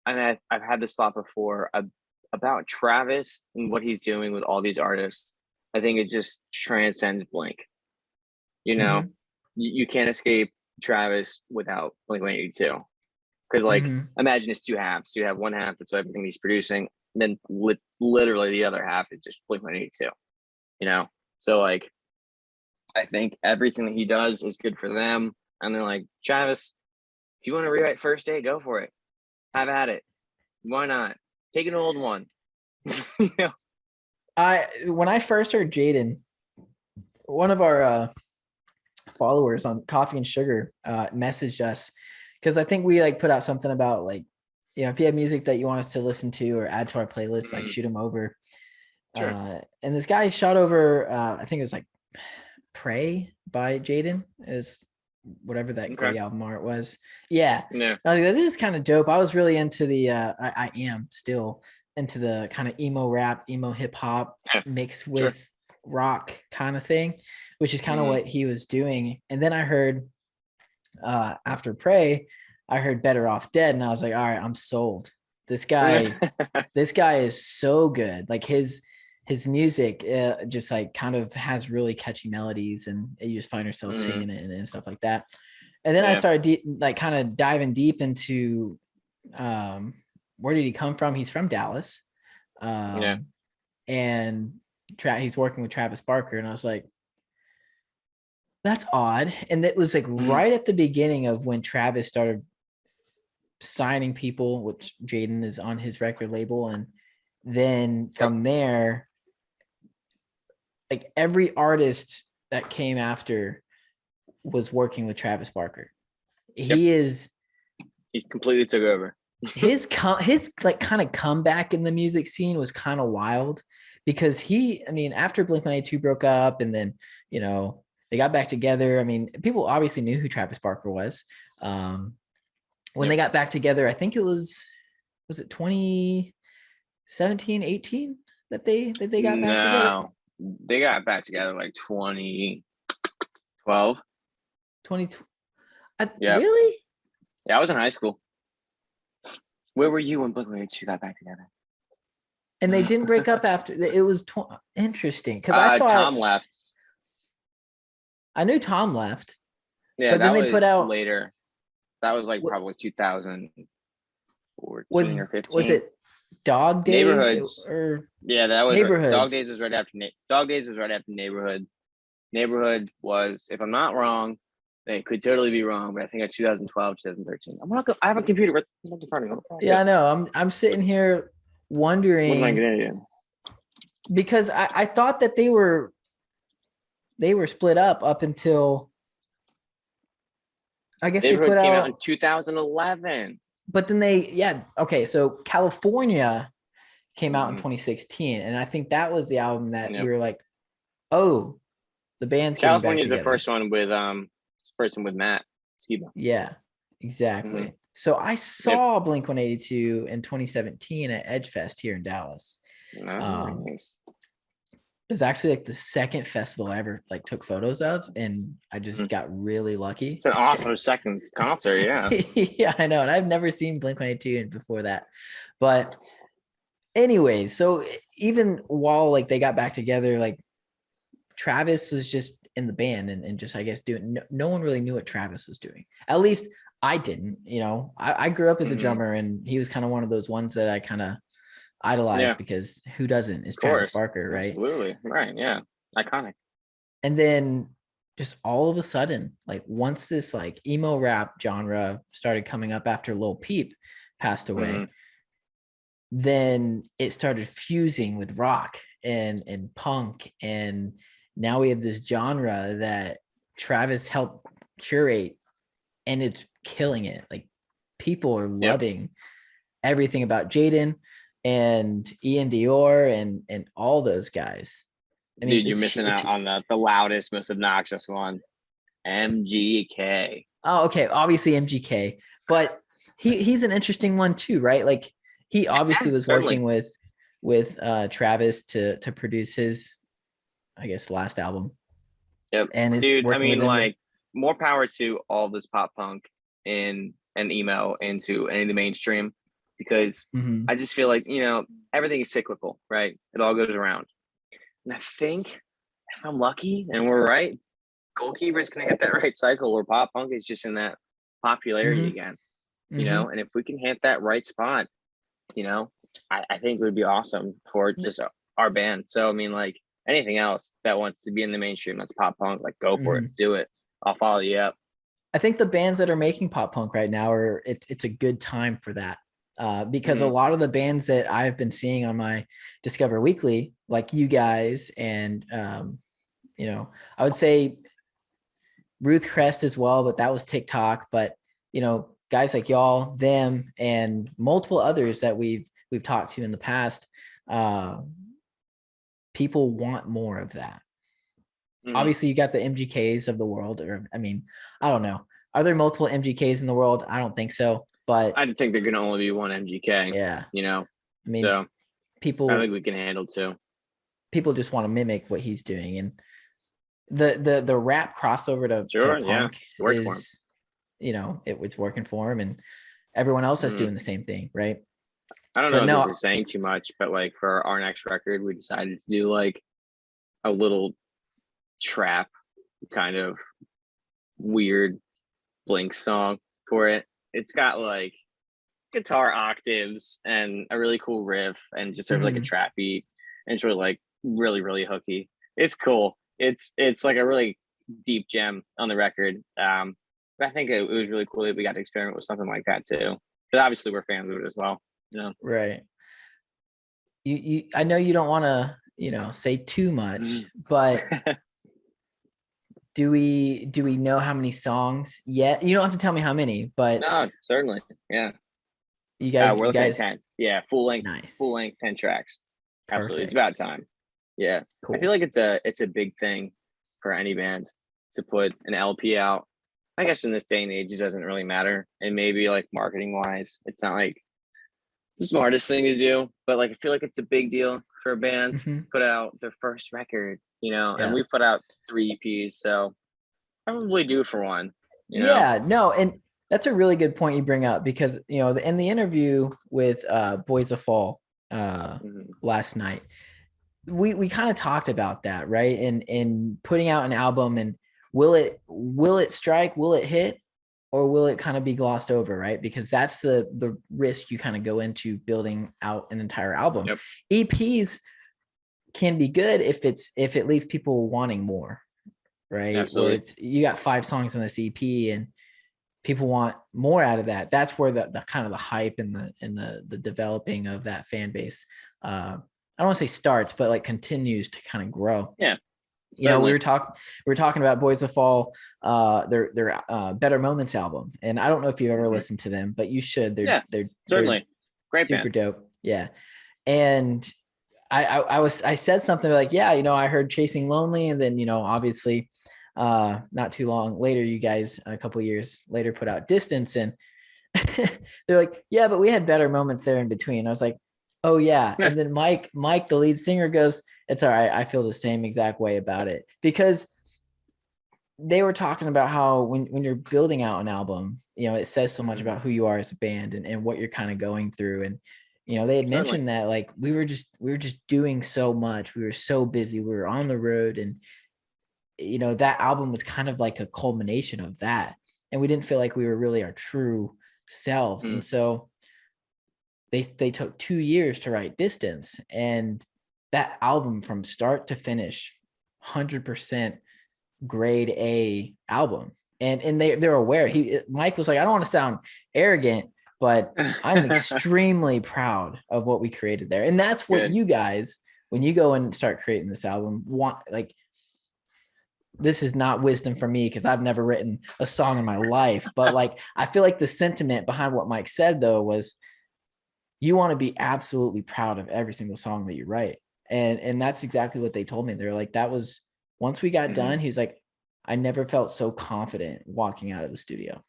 I've had this thought before about Travis and what he's doing with all these artists. I think it just transcends Blink. You can't escape Travis without Blink-182. Because imagine it's two halves. You have one half that's everything he's producing, and then literally the other half is just Blink-182. So like, I think everything that he does is good for them. And they're like, Travis, if you want to rewrite First Date, go for it. Have at it. Why not? Take an old one. when I first heard Jaden, one of our followers on Coffee and Sugar messaged us because I think we like put out something about like, if you have music that you want us to listen to or add to our playlist, like shoot them over. Sure. And this guy shot over, I think it was like Pray by Jaden, is whatever that gray album art was. Yeah. I was like, this is kind of dope. I was really into the I am still into the kind of emo rap, emo hip hop mixed with rock kind of thing, which is kind of what he was doing. And then I heard after Pray, I heard Better Off Dead, and I was like, all right, I'm sold. This guy is so good. Like his music just like kind of has really catchy melodies, and you just find yourself singing it and stuff like that. And then I started kind of diving deep into where did he come from? He's from Dallas. And he's working with Travis Barker, and I was like, that's odd. And it was like right at the beginning of when Travis started signing people, which Jaden is on his record label. And then from there, like every artist that came after was working with Travis Barker. He completely took over. his like kind of comeback in the music scene was kind of wild because after Blink-182 broke up and then, they got back together. I mean, people obviously knew who Travis Barker was. When they got back together, I think it was it 2017, 18 that they got back together? They got back together like 2012. 2012. Yeah. Really? Yeah, I was in high school. Where were you when Blink-182 got back together? And they didn't break up after. It was interesting because I thought Tom left. I knew Tom left. Yeah, but then they put out later. That was like probably 2014 or 15. Was it Dog Days? Neighborhoods. That was Neighborhoods. Dog Days was right after Neighborhood. Neighborhood was, if I'm not wrong, they could totally be wrong, but I think it's 2012, 2013. I have a computer right in front of me. Yeah, I know. I'm sitting here wondering. What am I gonna do? Because I thought that they were split up until I guess they put came out in 2011. But then so California came out in 2016, and I think that was the album that we were like, oh, the band's California is the first one with Matt Skiba. Yeah, exactly. So I saw Blink-182 in 2017 at Edgefest here in Dallas. Nice. It was actually like the second festival I ever like took photos of, and I just got really lucky. It's an awesome second concert, yeah. Yeah, I know. And I've never seen Blink-182 before that. But anyway, so even while like they got back together, like Travis was just in the band and just, I guess, doing, no one really knew what Travis was doing. At least I didn't, you know. I grew up as a drummer, and he was kind of one of those ones that I kind of idolized, because who doesn't? Is Travis Barker, right? Absolutely. Right. Yeah. Iconic. And then just all of a sudden, like once this like emo rap genre started coming up after Lil Peep passed away, then it started fusing with rock and punk, and now we have this genre that Travis helped curate, and it's killing it. Like people are loving everything about Jaden and Ian Dior and all those guys. I mean, dude, you're missing out on the loudest, most obnoxious one, MGK. Oh, okay. Obviously MGK, but he's an interesting one too, right? Like he obviously was working with Travis to produce his, I guess, last album. Yep. And dude, I mean, like, more power to all this pop punk and emo into any of the mainstream, because I just feel like, you know, everything is cyclical, right? It all goes around. And I think if I'm lucky and we're right, Goalkeeper is going to hit that right cycle where pop punk is just in that popularity again, you know? And if we can hit that right spot, you know, I think it would be awesome for just our band. So, I mean, like anything else that wants to be in the mainstream, that's pop punk, like go for it, do it. I'll follow you up. I think the bands that are making pop punk right now it's a good time for that. Because a lot of the bands that I've been seeing on my Discover Weekly, like you guys, and you know, I would say Ruth Crest as well, but that was TikTok. But you know, guys like y'all, them, and multiple others that we've talked to in the past, people want more of that. Obviously, you got the MGKs of the world, or I mean, I don't know. Are there multiple MGKs in the world? I don't think so. But I think there can only be one MGK. Yeah. You know, I mean, so people, I think we can handle two. People just want to mimic what he's doing, and the rap crossover to punk is, you know, it's working for him, and everyone else that's doing the same thing, right? I don't know if this is saying too much, but like for our next record, we decided to do like a little trap kind of weird Blink song for it. It's got like guitar octaves and a really cool riff and just sort of like a trap beat, and it's really like really hooky. It's cool. It's like a really deep gem on the record. But I think it was really cool that we got to experiment with something like that too. But obviously we're fans of it as well. You know? Right. You I know you don't want to, you know, say too much, but do we know how many songs yet? You don't have to tell me how many, but no, certainly. Yeah. You guys, we're looking at 10. Yeah, full length, 10 tracks. Absolutely. It's about time. Yeah. Cool. I feel like it's a big thing for any band to put an LP out. I guess in this day and age, it doesn't really matter. And maybe like marketing wise, it's not like the smartest thing to do, but like I feel like it's a big deal for a band to put out their first record, you know, and we put out 3 EPs, so probably due for one. You know? No, and that's a really good point you bring up, because you know, in the interview with Boys of Fall last night, we kind of talked about that, right? And putting out an album, and will it strike, will it hit, or will it kind of be glossed over, right? Because that's the risk you kind of go into building out an entire album. EPs can be good if it leaves people wanting more, right? Absolutely. Or you got 5 songs on this EP and people want more out of that. That's where the kind of the hype and the developing of that fan base, I don't want to say starts, but like continues to kind of grow. Yeah. You know, we were talking about Boys of Fall, their Better Moments album, and I don't know if you've ever listened to them, but you should. They're certainly great, super band. Dope. Yeah, and I said something like, yeah, you know, I heard Chasing Lonely, and then, you know, obviously, not too long later, you guys, a couple years later, put out Distance, and they're like, yeah, but we had better moments there in between. I was like, oh yeah. And then Mike, the lead singer, goes, it's all right. I feel the same exact way about it, because they were talking about how when you're building out an album, it says so much about who you are as a band, and what you're kind of going through. And, they had mentioned that, like, we were just doing so much. We were so busy. We were on the road, and, that album was kind of like a culmination of that. And we didn't feel like we were really our true selves. And so they took 2 years to write Distance, and that album from start to finish, 100% grade A album. And they're aware. Mike was like, I don't want to sound arrogant, but I'm extremely proud of what we created there. And that's what you guys, when you go and start creating this album, want. Like, this is not wisdom from me, because I've never written a song in my life, but like, I feel like the sentiment behind what Mike said though was, you want to be absolutely proud of every single song that you write. And that's exactly what they told me. They're like, that was, once we got done, he's like, I never felt so confident walking out of the studio.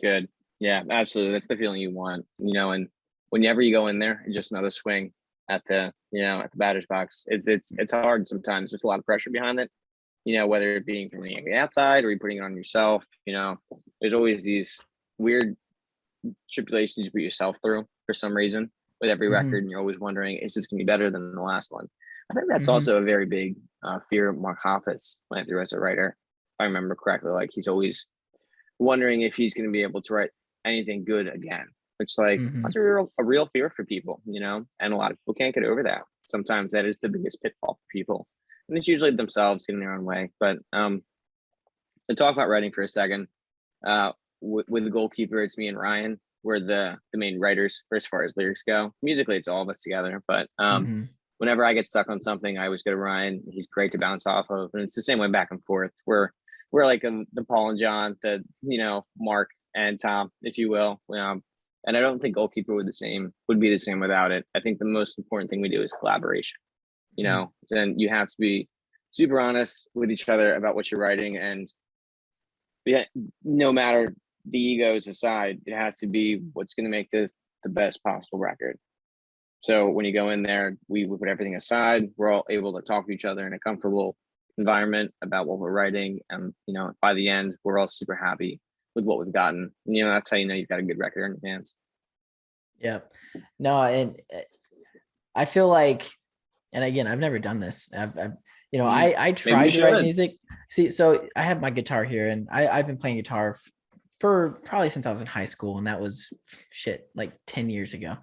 Good. Yeah, absolutely. That's the feeling you want, and whenever you go in there, just another swing at the batter's box. It's hard sometimes. There's a lot of pressure behind it, whether it being from the outside or you putting it on yourself. There's always these weird tribulations you put yourself through for some reason with every record, and you're always wondering, is this gonna be better than the last one? I think that's also a very big fear Mark Hoppus went through as a writer. If I remember correctly, like, he's always wondering if he's going to be able to write anything good again, which, like, that's a real fear for people, and a lot of people can't get over that. Sometimes that is the biggest pitfall for people, and it's usually themselves getting their own way. But to talk about writing for a second, with the Goalkeeper, it's me and Ryan. We're the main writers for as far as lyrics go. Musically, it's all of us together, but whenever I get stuck on something, I always go to Ryan. He's great to bounce off of, and it's the same way back and forth. We're like the Paul and John, the Mark and Tom, if you will. And I don't think Goalkeeper would be the same without it. I think the most important thing we do is collaboration. Then you have to be super honest with each other about what you're writing, and no matter the egos aside, it has to be what's going to make this the best possible record. So when you go in there, we put everything aside. We're all able to talk to each other in a comfortable environment about what we're writing, and by the end, we're all super happy with what we've gotten. That's how you've got a good record in your hands. Yeah. No, and I feel like, and again, I've never done this. I tried to write music. See, so I have my guitar here, and I've been playing guitar for probably since I was in high school, and that was like 10 years ago.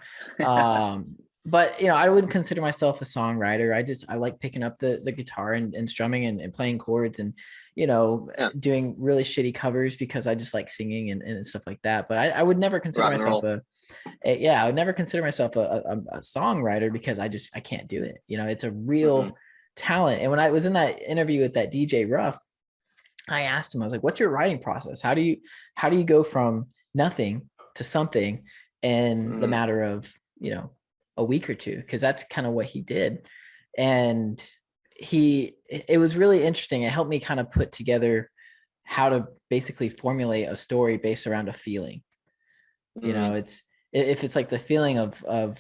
But I wouldn't consider myself a songwriter. I like picking up the guitar and strumming and playing chords, and doing really shitty covers, because I just like singing and stuff like that. But I would never consider myself I would never consider myself a songwriter, because I can't do it. It's a real talent. And when I was in that interview with that DJ Ruff, I asked him, I was like, what's your writing process? How do you go from nothing to something in the matter of a week or two? Because that's kind of what he did. And it was really interesting. It helped me kind of put together how to basically formulate a story based around a feeling. It's, if it's like the feeling of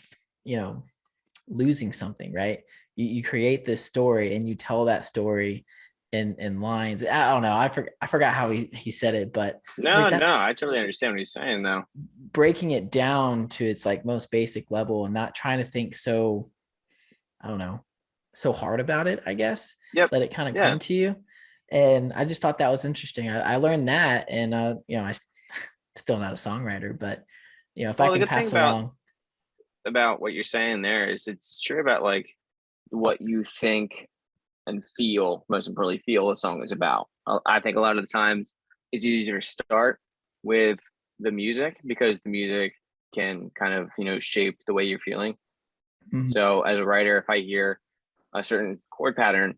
losing something, right? You create this story and you tell that story in lines. I don't know. I forgot how he said it, but no, I totally understand what he's saying though. Breaking it down to its like most basic level, and not trying to think so, I don't know, so hard about it, I guess. Yep. Let it kind of come to you. And I just thought that was interesting. I learned that, and I still not a songwriter, but if I can pass along about what you're saying there, is it's true about like what you think and feel, most importantly, feel a song is about. I think a lot of the times it's easier to start with the music, because the music can kind of, shape the way you're feeling. So as a writer, if I hear a certain chord pattern,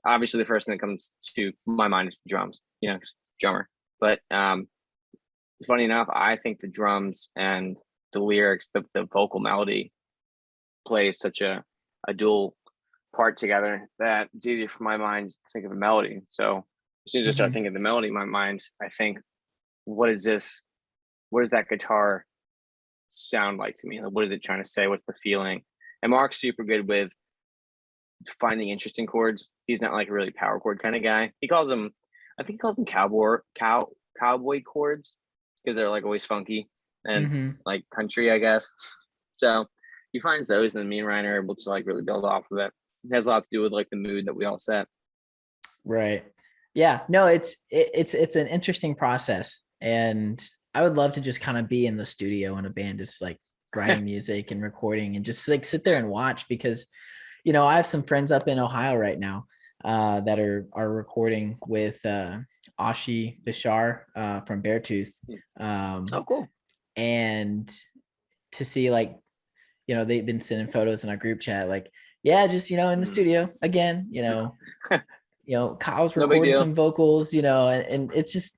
obviously the first thing that comes to my mind is the drums, drummer. But funny enough, I think the drums and the lyrics, the vocal melody plays such a dual part together that it's easier for my mind to think of a melody. So as soon as I start thinking of the melody in my mind, I think, what is this what does that guitar sound like to me? Like, what is it trying to say? What's the feeling? And Mark's super good with finding interesting chords. He's not like a really power chord kind of guy. I think he calls them cowboy chords because they're like always funky and like country, I guess. So he finds those, and then me and Ryan are able to like really build off of it. It has a lot to do with like the mood that we all set. Right. Yeah. No, it's an interesting process, and I would love to just kind of be in the studio in a band, just like writing music and recording, and just like sit there and watch, because I have some friends up in Ohio right now that are recording with Ashi Bashar from Beartooth. Oh, cool. And to see like, they've been sending photos in our group chat, like, yeah, just, in the studio again, Kyle's No big recording deal. some vocals, and it's just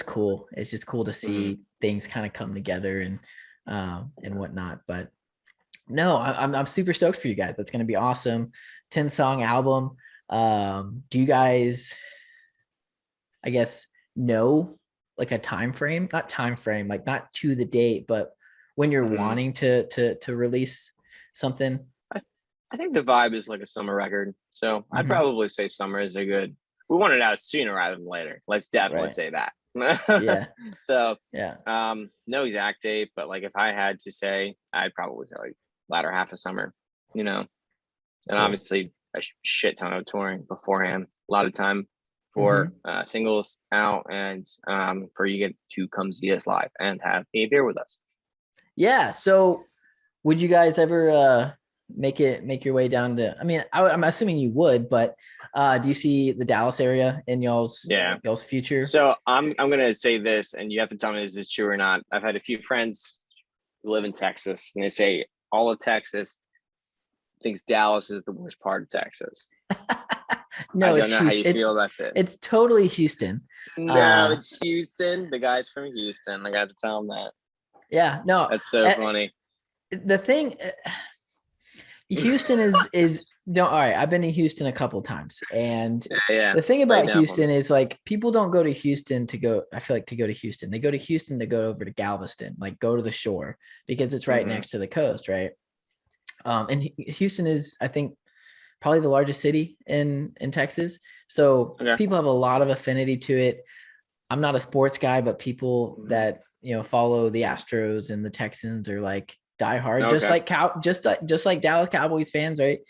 cool. It's just cool to see things kind of come together and whatnot. But no, I'm super stoked for you guys. That's going to be awesome. 10-song album. Do you guys, I guess, know like a time frame? Not time frame, like not to the date, but when you're wanting to release something? I think the vibe is like a summer record. So I'd probably say summer is a good. We want it out sooner rather than later. Let's definitely say that. Yeah. So yeah. No exact date, but like if I had to say, I'd probably say like latter half of summer, and obviously a shit ton of touring beforehand, a lot of time for singles out, and for you get to come see us live and have a beer with us. Yeah. So would you guys ever make your way down to, I mean, I'm assuming you would, but do you see the Dallas area in y'all's future? So I'm gonna say this, and you have to tell me if this is true or not. I've had a few friends who live in Texas, and they say all of Texas thinks Dallas is the worst part of Texas. No, I don't know how you feel about that. It's totally Houston. No, it's Houston. The guy's from Houston. I got to tell him that. Yeah, no, that's so funny. The thing, Houston is all right. I've been to Houston a couple times, and the thing about Houston is like people don't go to Houston to go. I feel like to go to Houston, they go to Houston to go over to Galveston, like go to the shore, because it's right next to the coast, right? And Houston is, I think, probably the largest city in Texas, so people have a lot of affinity to it. I'm not a sports guy, but people that follow the Astros and the Texans are like diehard, just like Dallas Cowboys fans, right?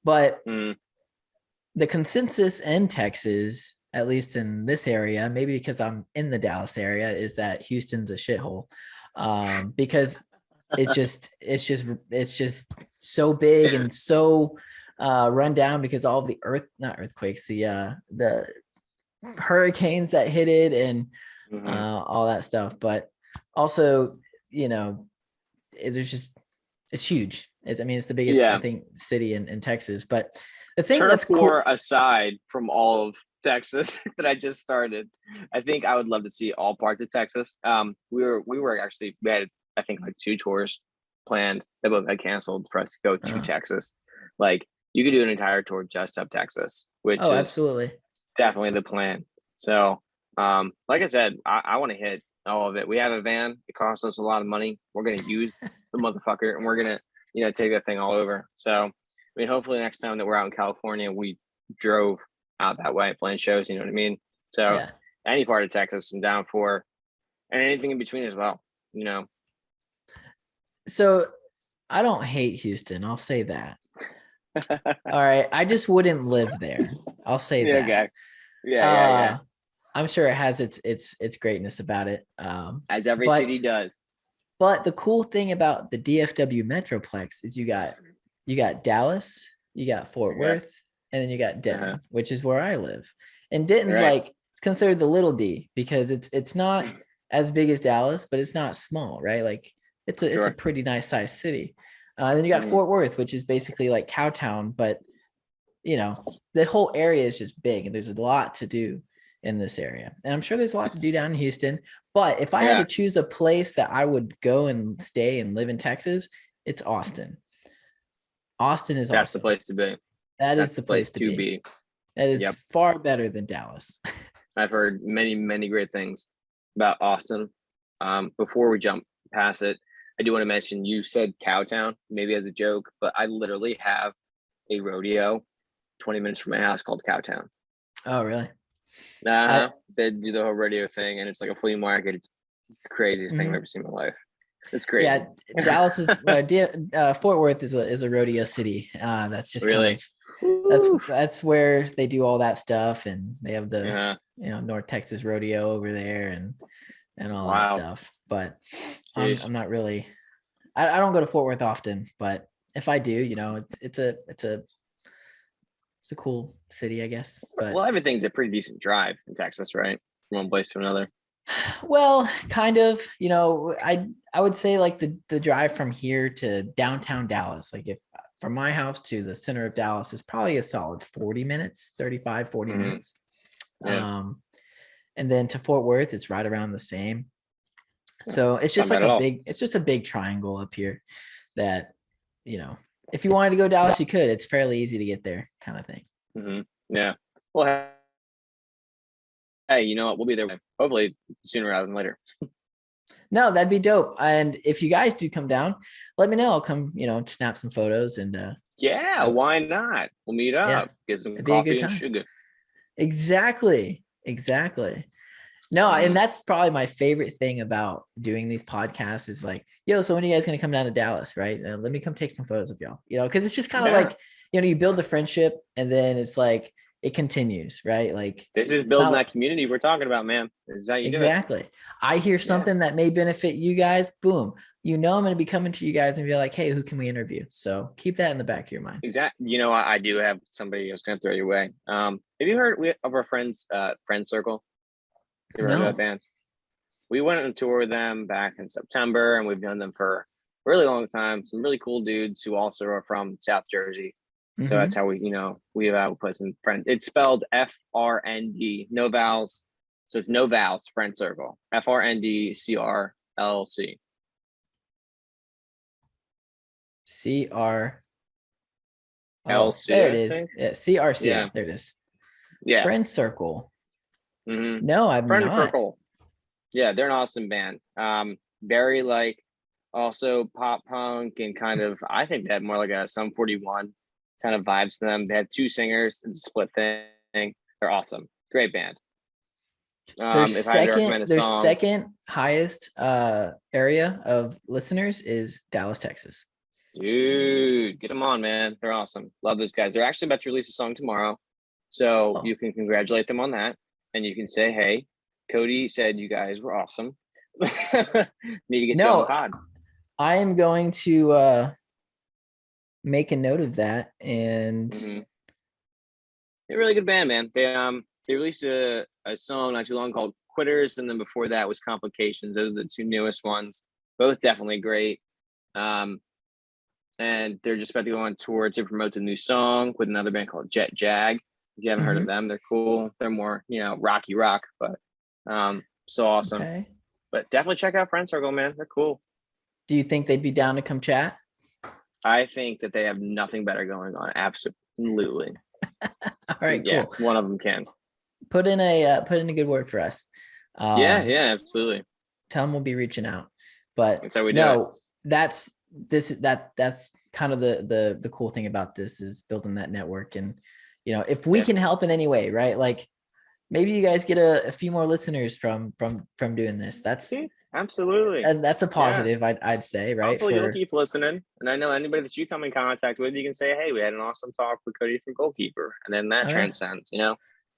But the consensus in Texas, at least in this area, maybe because I'm in the Dallas area, is that Houston's a shithole, because it's just so big and so run down because all of the the hurricanes that hit it and all that stuff. But also, it's huge. It's the biggest, I think, city in Texas. But the thing that's cool, aside from all of Texas that I just started, I think I would love to see all parts of Texas. We had, I think, like 2 tours planned that both got canceled for us to go to Texas. Like you could do an entire tour just of Texas, which is absolutely definitely the plan. So, like I said, I want to hit all of it. We have a van. It costs us a lot of money. We're going to use the motherfucker, and we're going to, take that thing all over. So, I mean, hopefully next time that we're out in California, we drove out that way playing shows, you know what I mean? So any part of Texas I'm down for, and anything in between as well, So I don't hate Houston. I'll say that. All right. I just wouldn't live there. I'll say that. Okay. Yeah. I'm sure it has its greatness about it. As every city does. But the cool thing about the DFW Metroplex is you got Dallas, you got Fort Worth, and then you got Denton, which is where I live. And Denton's like, it's considered the little D because it's not as big as Dallas, but it's not small, right? Like it's a pretty nice sized city. And then you got Fort Worth, which is basically like Cowtown, but the whole area is just big and there's a lot to do in this area. And I'm sure there's a lot to do down in Houston. But if I had to choose a place that I would go and stay and live in Texas, it's Austin. Austin is That's awesome. The place to be. That's the place to be. That is far better than Dallas. I've heard many, many great things about Austin. Before we jump past it, I do want to mention you said Cowtown, maybe as a joke, but I literally have a rodeo 20 minutes from my house called Cowtown. Oh, really? They do the whole rodeo thing, and it's like a flea market. It's the craziest thing I've ever seen in my life. It's crazy. Yeah, Dallas is Fort Worth is a rodeo city. That's just Really? that's where they do all that stuff, and they have the North Texas rodeo over there and all that stuff. But I'm not really. I don't go to Fort Worth often, but if I do, it's a cool city, I guess. But well, everything's a pretty decent drive in Texas, right? From one place to another. Well, kind of, I would say like the drive from here to downtown Dallas, like if from my house to the center of Dallas is probably a solid 40 minutes, 35, 40 minutes. Yeah. And then to Fort Worth, it's right around the same. So it's just like it's just a big triangle up here that, if you wanted to go Dallas, you could. It's fairly easy to get there, kind of thing. Mm-hmm. Yeah. Well, hey, you know what? We'll be there hopefully sooner rather than later. No, that'd be dope. And if you guys do come down, let me know. I'll come, snap some photos and yeah, why not? We'll meet up, get some coffee and sugar. Exactly. No, and that's probably my favorite thing about doing these podcasts is like, so when are you guys gonna come down to Dallas, right? Let me come take some photos of y'all, because it's just kind of like, you build the friendship and then it's like it continues, right? Like this is building that community we're talking about, man. This is how you do it. Exactly. I hear something that may benefit you guys. Boom. I'm going to be coming to you guys and be like, hey, who can we interview? So keep that in the back of your mind. Exactly. I do have somebody I was going to throw your way. Have you heard of our friends, Friend Circle? You ever heard of that band? We went on a tour with them back in September, and we've known them for a really long time. Some really cool dudes who also are from South Jersey. So that's how we put some friends. It's spelled FRND, no vowels. So it's no vowels, Friend Circle. FRNDCRLC. CR. LC. There it is. Yeah, CRC. Yeah. There it is. Yeah. Friend Circle. Mm-hmm. No, I'm Friend not. Circle. Yeah, they're an awesome band. Very like also pop punk and kind of, I think they had more like a Sum 41 kind of vibes to them. They had two singers. It's a split thing. They're awesome. Great band. Their second highest area of listeners is Dallas, Texas. Dude, get them on, man. They're awesome. Love those guys. They're actually about to release a song tomorrow. So you can congratulate them on that. And you can say, hey, Cody said you guys were awesome. Need to get you on the pod. I am going to make a note of that. And they're a really good band, man. They released a song not too long called Quitters, and then before that was Complications. Those are the two newest ones. Both definitely great. And they're just about to go on tour to promote the new song with another band called Jet Jag. If you haven't heard of them, they're cool. They're more, rocky rock, but so awesome. Okay. But definitely check out Friend Circle, man. They're cool. Do you think they'd be down to come chat? I think that they have nothing better going on. Absolutely. All right, cool. Yeah, one of them can. Put in a good word for us. Yeah, absolutely. Tell them we'll be reaching out. But that's how we do it. That's kind of the cool thing about this is building that network. And if we can help in any way, right? Like maybe you guys get a few more listeners from doing this. That's absolutely, and that's a positive. I'd say, right? Hopefully you'll keep listening. And I know anybody that you come in contact with, you can say, hey, we had an awesome talk with Cody from Goalkeeper, and then that transcends.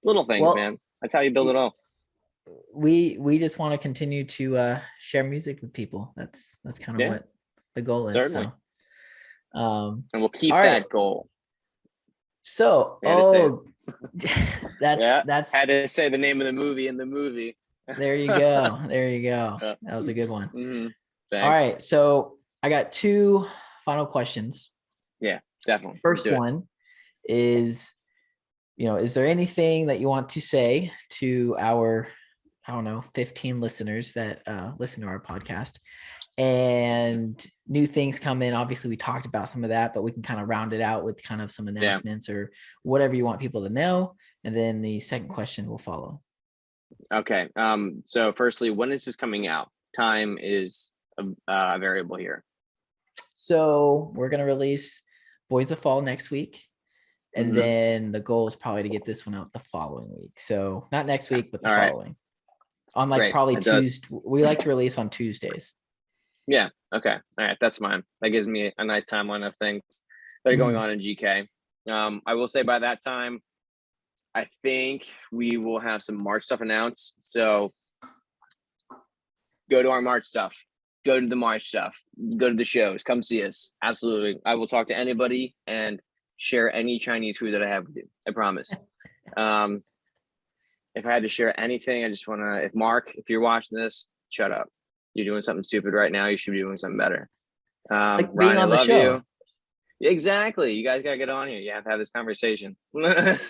Little things, man. That's how you build it all. We just want to continue to share music with people. That's kind of what the goal is. Certainly. So, and we'll keep that goal. So, that's had to say the name of the movie in the movie. There you go. That was a good one. Mm-hmm. All right, so I got two final questions. Yeah, definitely. First one is, is there anything that you want to say to our 15 listeners that listen to our podcast? And new things come in. Obviously, we talked about some of that, but we can kind of round it out with kind of some announcements or whatever you want people to know. And then the second question will follow. Okay. So firstly, when is this coming out? time is a variable here. So we're gonna release Boys of Fall next week. And Mhm. then the goal is probably to get this one out the following week. So not next week, but the All right. following. On like Great. probably That does- Tuesday. We like to release on Tuesdays. Yeah. Okay. All right. That's fine. That gives me a nice timeline of things that are going on in GK. I will say by that time, I think we will have some March stuff announced. So go to our March stuff. Go to the March stuff. Go to the shows. Come see us. Absolutely. I will talk to anybody and share any Chinese food that I have with you. I promise. If I had to share anything, I just want to, if Mark, if you're watching this, shut up. You're doing something stupid right now. You should be doing something better. Like being Ryan, on I the love show. you. Exactly. You guys got to get on here. You have to have this conversation. Dude,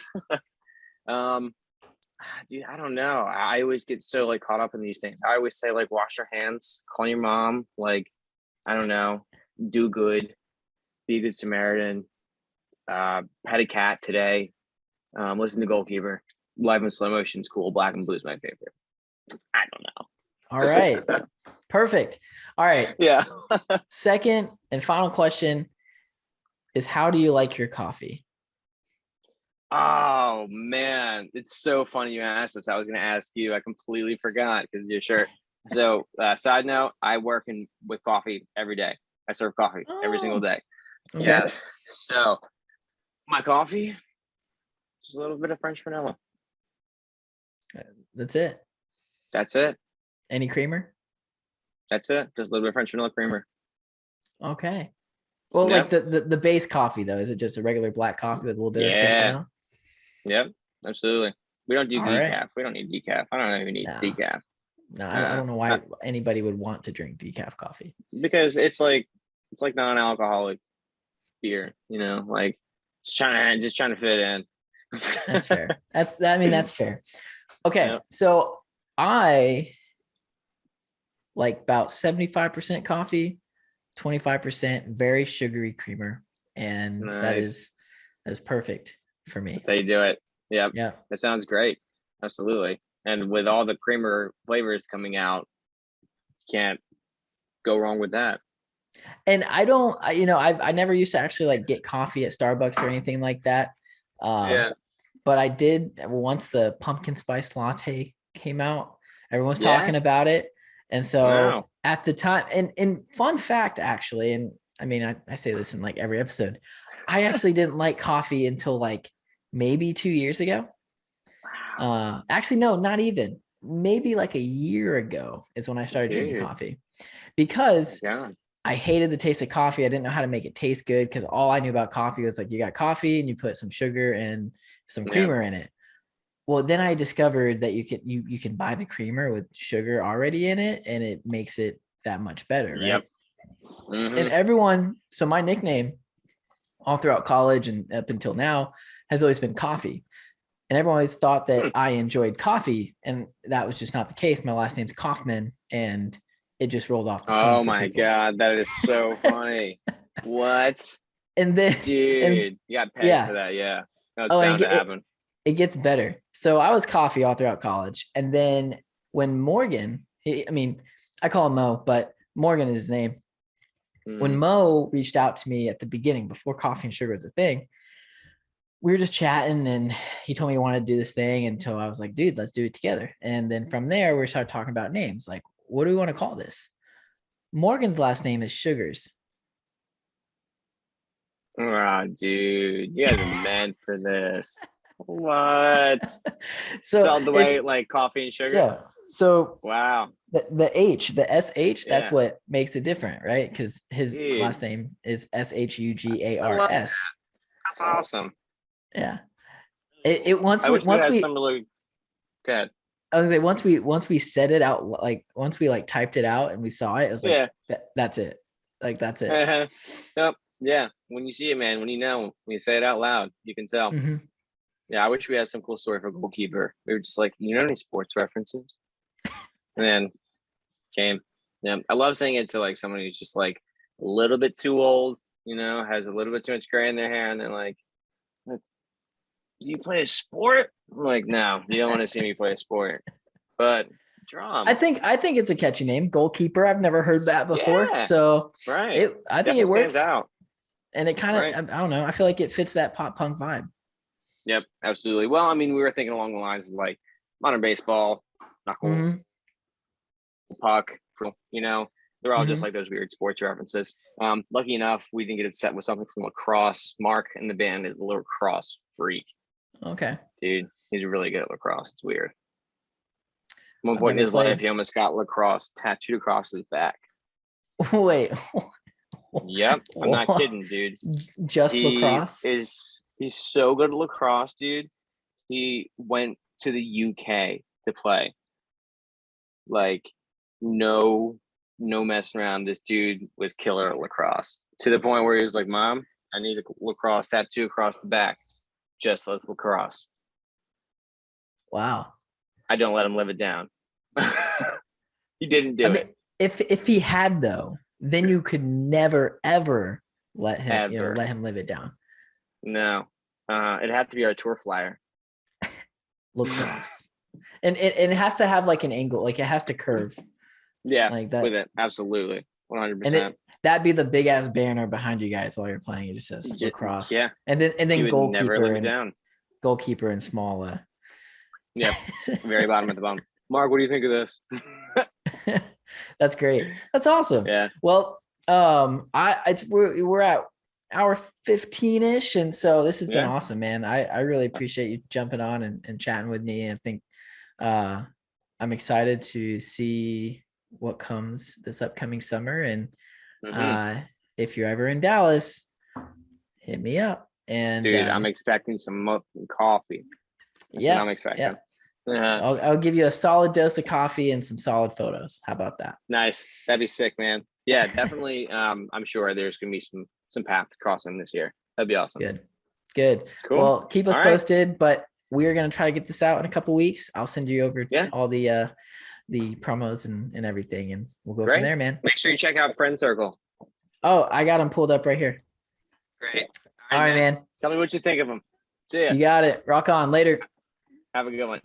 I don't know. I always get so like caught up in these things. I always say like wash your hands, call your mom, like, I don't know, do good, be a good Samaritan, pet a cat today, listen to Goalkeeper, live in slow motion is cool, black and blue is my favorite. I don't know. All right. Perfect. All right. Yeah. Second and final question is, how do you like your coffee? Oh man, it's so funny you asked this. I was going to ask you. I completely forgot because you're sure. So, side note, I work with coffee every day. I serve coffee every single day. Okay. Yes. So, my coffee, just a little bit of French vanilla. That's it. That's it. Any creamer? That's it. Just a little bit of French vanilla creamer. Okay. Well, Yep. like the base coffee though, is it just a regular black coffee with a little bit of French vanilla? Yep. Absolutely. We don't do All decaf. right. We don't need decaf. I don't know who needs No. decaf. No, I don't know why anybody would want to drink decaf coffee. Because it's like non-alcoholic beer, like just trying to fit in. That's fair. That's fair. Okay. Yep. So I like about 75% coffee, 25% very sugary creamer. And that Nice. is perfect for me. That's how you do it. Yep. Yeah. That sounds great. Absolutely. And with all the creamer flavors coming out, you can't go wrong with that. And I never used to actually like get coffee at Starbucks or anything like that. Yeah. But I did once the pumpkin spice latte came out. Everyone's Yeah? talking about it. And so Wow. at the time, and fun fact actually, and I mean, I say this in like every episode, I actually didn't like coffee until like maybe 2 years ago. Wow. Actually, no, not even. Maybe like a year ago is when I started drinking Dude. coffee, because Yeah. I hated the taste of coffee. I didn't know how to make it taste good because all I knew about coffee was like you got coffee and you put some sugar and some creamer in it. Well, then I discovered that you can buy the creamer with sugar already in it, and it makes it that much better, right? Yep. Mhm. And everyone, so my nickname all throughout college and up until now has always been Coffee. And everyone always thought that I enjoyed coffee, and that was just not the case. My last name's Kaufman, and it just rolled off the tongue. Oh my God, that is so funny. What? And then, Dude, you got paid for that, yeah. That's bound to happen. It gets better. So I was Coffee all throughout college. And then when Morgan, I call him Mo, but Morgan is his name. When Mo reached out to me at the beginning, before Coffee and Sugar was a thing, we were just chatting and he told me he wanted to do this thing until I was like, dude, let's do it together. And then from there, we started talking about names. Like, what do we want to call this? Morgan's last name is Sugars. Oh, dude, you guys are meant for this. What? So spelled the way like coffee and sugar? Yeah. So wow. The SH, that's what makes it different, right? Because his last name is Shugars. That's awesome. Yeah. It once I we wish we had similar. Good. I was like, once we said it out, like once we like typed it out and we saw it, it was like, that's it. Like, that's it. Nope. Yeah. When you see it, man, when you say it out loud, you can tell. Mm-hmm. Yeah. I wish we had some cool story for Goalkeeper. We were just like, any sports references? And then came. Yeah. I love saying it to like someone who's just like a little bit too old, has a little bit too much gray in their hair. And they're like, do you play a sport? I'm like, no, you don't want to see me play a sport. But Drum. I think it's a catchy name, Goalkeeper. I've never heard that before, Yeah. so Right. I think Definitely it works. stands out. And it kind of, Right. I don't know. I feel like it fits that pop punk vibe. Yep, absolutely. Well, I mean, we were thinking along the lines of like modern baseball, knuckle, Mhm. puck, you know, they're all just Mhm. like those weird sports references. Lucky enough, we didn't get it set with something from lacrosse. Mark in the band is the lacrosse freak. Okay. Dude, he's really good at lacrosse. It's weird. At one I've point in never his life, played. he almost got lacrosse tattooed across his back. Wait. Yep, I'm not kidding, dude. Just lacrosse? He's so good at lacrosse, dude. He went to the UK to play. Like, no messing around. This dude was killer at lacrosse to the point where he was like, "Mom, I need a lacrosse tattoo across the back, just like lacrosse." Wow. I don't let him live it down. He didn't do it. If he had though, then you could never ever let him Ever. let him live it down. No, it had to be our tour flyer. Lacrosse. And it has to have like an angle, like it has to curve. Yeah, Like that. with it, absolutely, 100%. And that'd be the big ass banner behind you guys while you're playing. It just says lacrosse. Yeah, And then he would never live it down. Goalkeeper in small. Yeah, very bottom at the bottom. Mark, what do you think of this? That's great. That's awesome. Yeah. Well, we're at hour 15-ish, and so this has been awesome, man. I really appreciate you jumping on and chatting with me. And I think I'm excited to see what comes this upcoming summer. And if you're ever in Dallas, hit me up. And dude, I'm expecting some milk and coffee. That's what I'm expecting. Yeah. I'll give you a solid dose of coffee and some solid photos. How about that? Nice. That'd be sick, man. Yeah, definitely. I'm sure there's gonna be some paths crossing this year. That'd be awesome. Good. Cool. Well, keep us posted, but we're gonna try to get this out in a couple weeks. I'll send you over all the promos and everything, and we'll go from there, man. Make sure you check out Friend Circle. Oh, I got them pulled up right here. Great. All right, man. Tell me what you think of them. See ya. You got it. Rock on. Later. Have a good one.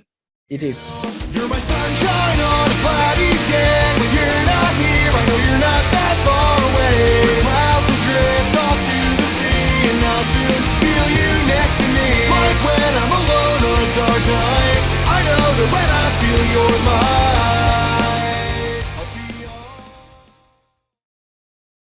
You too. You're my sunshine on a cloudy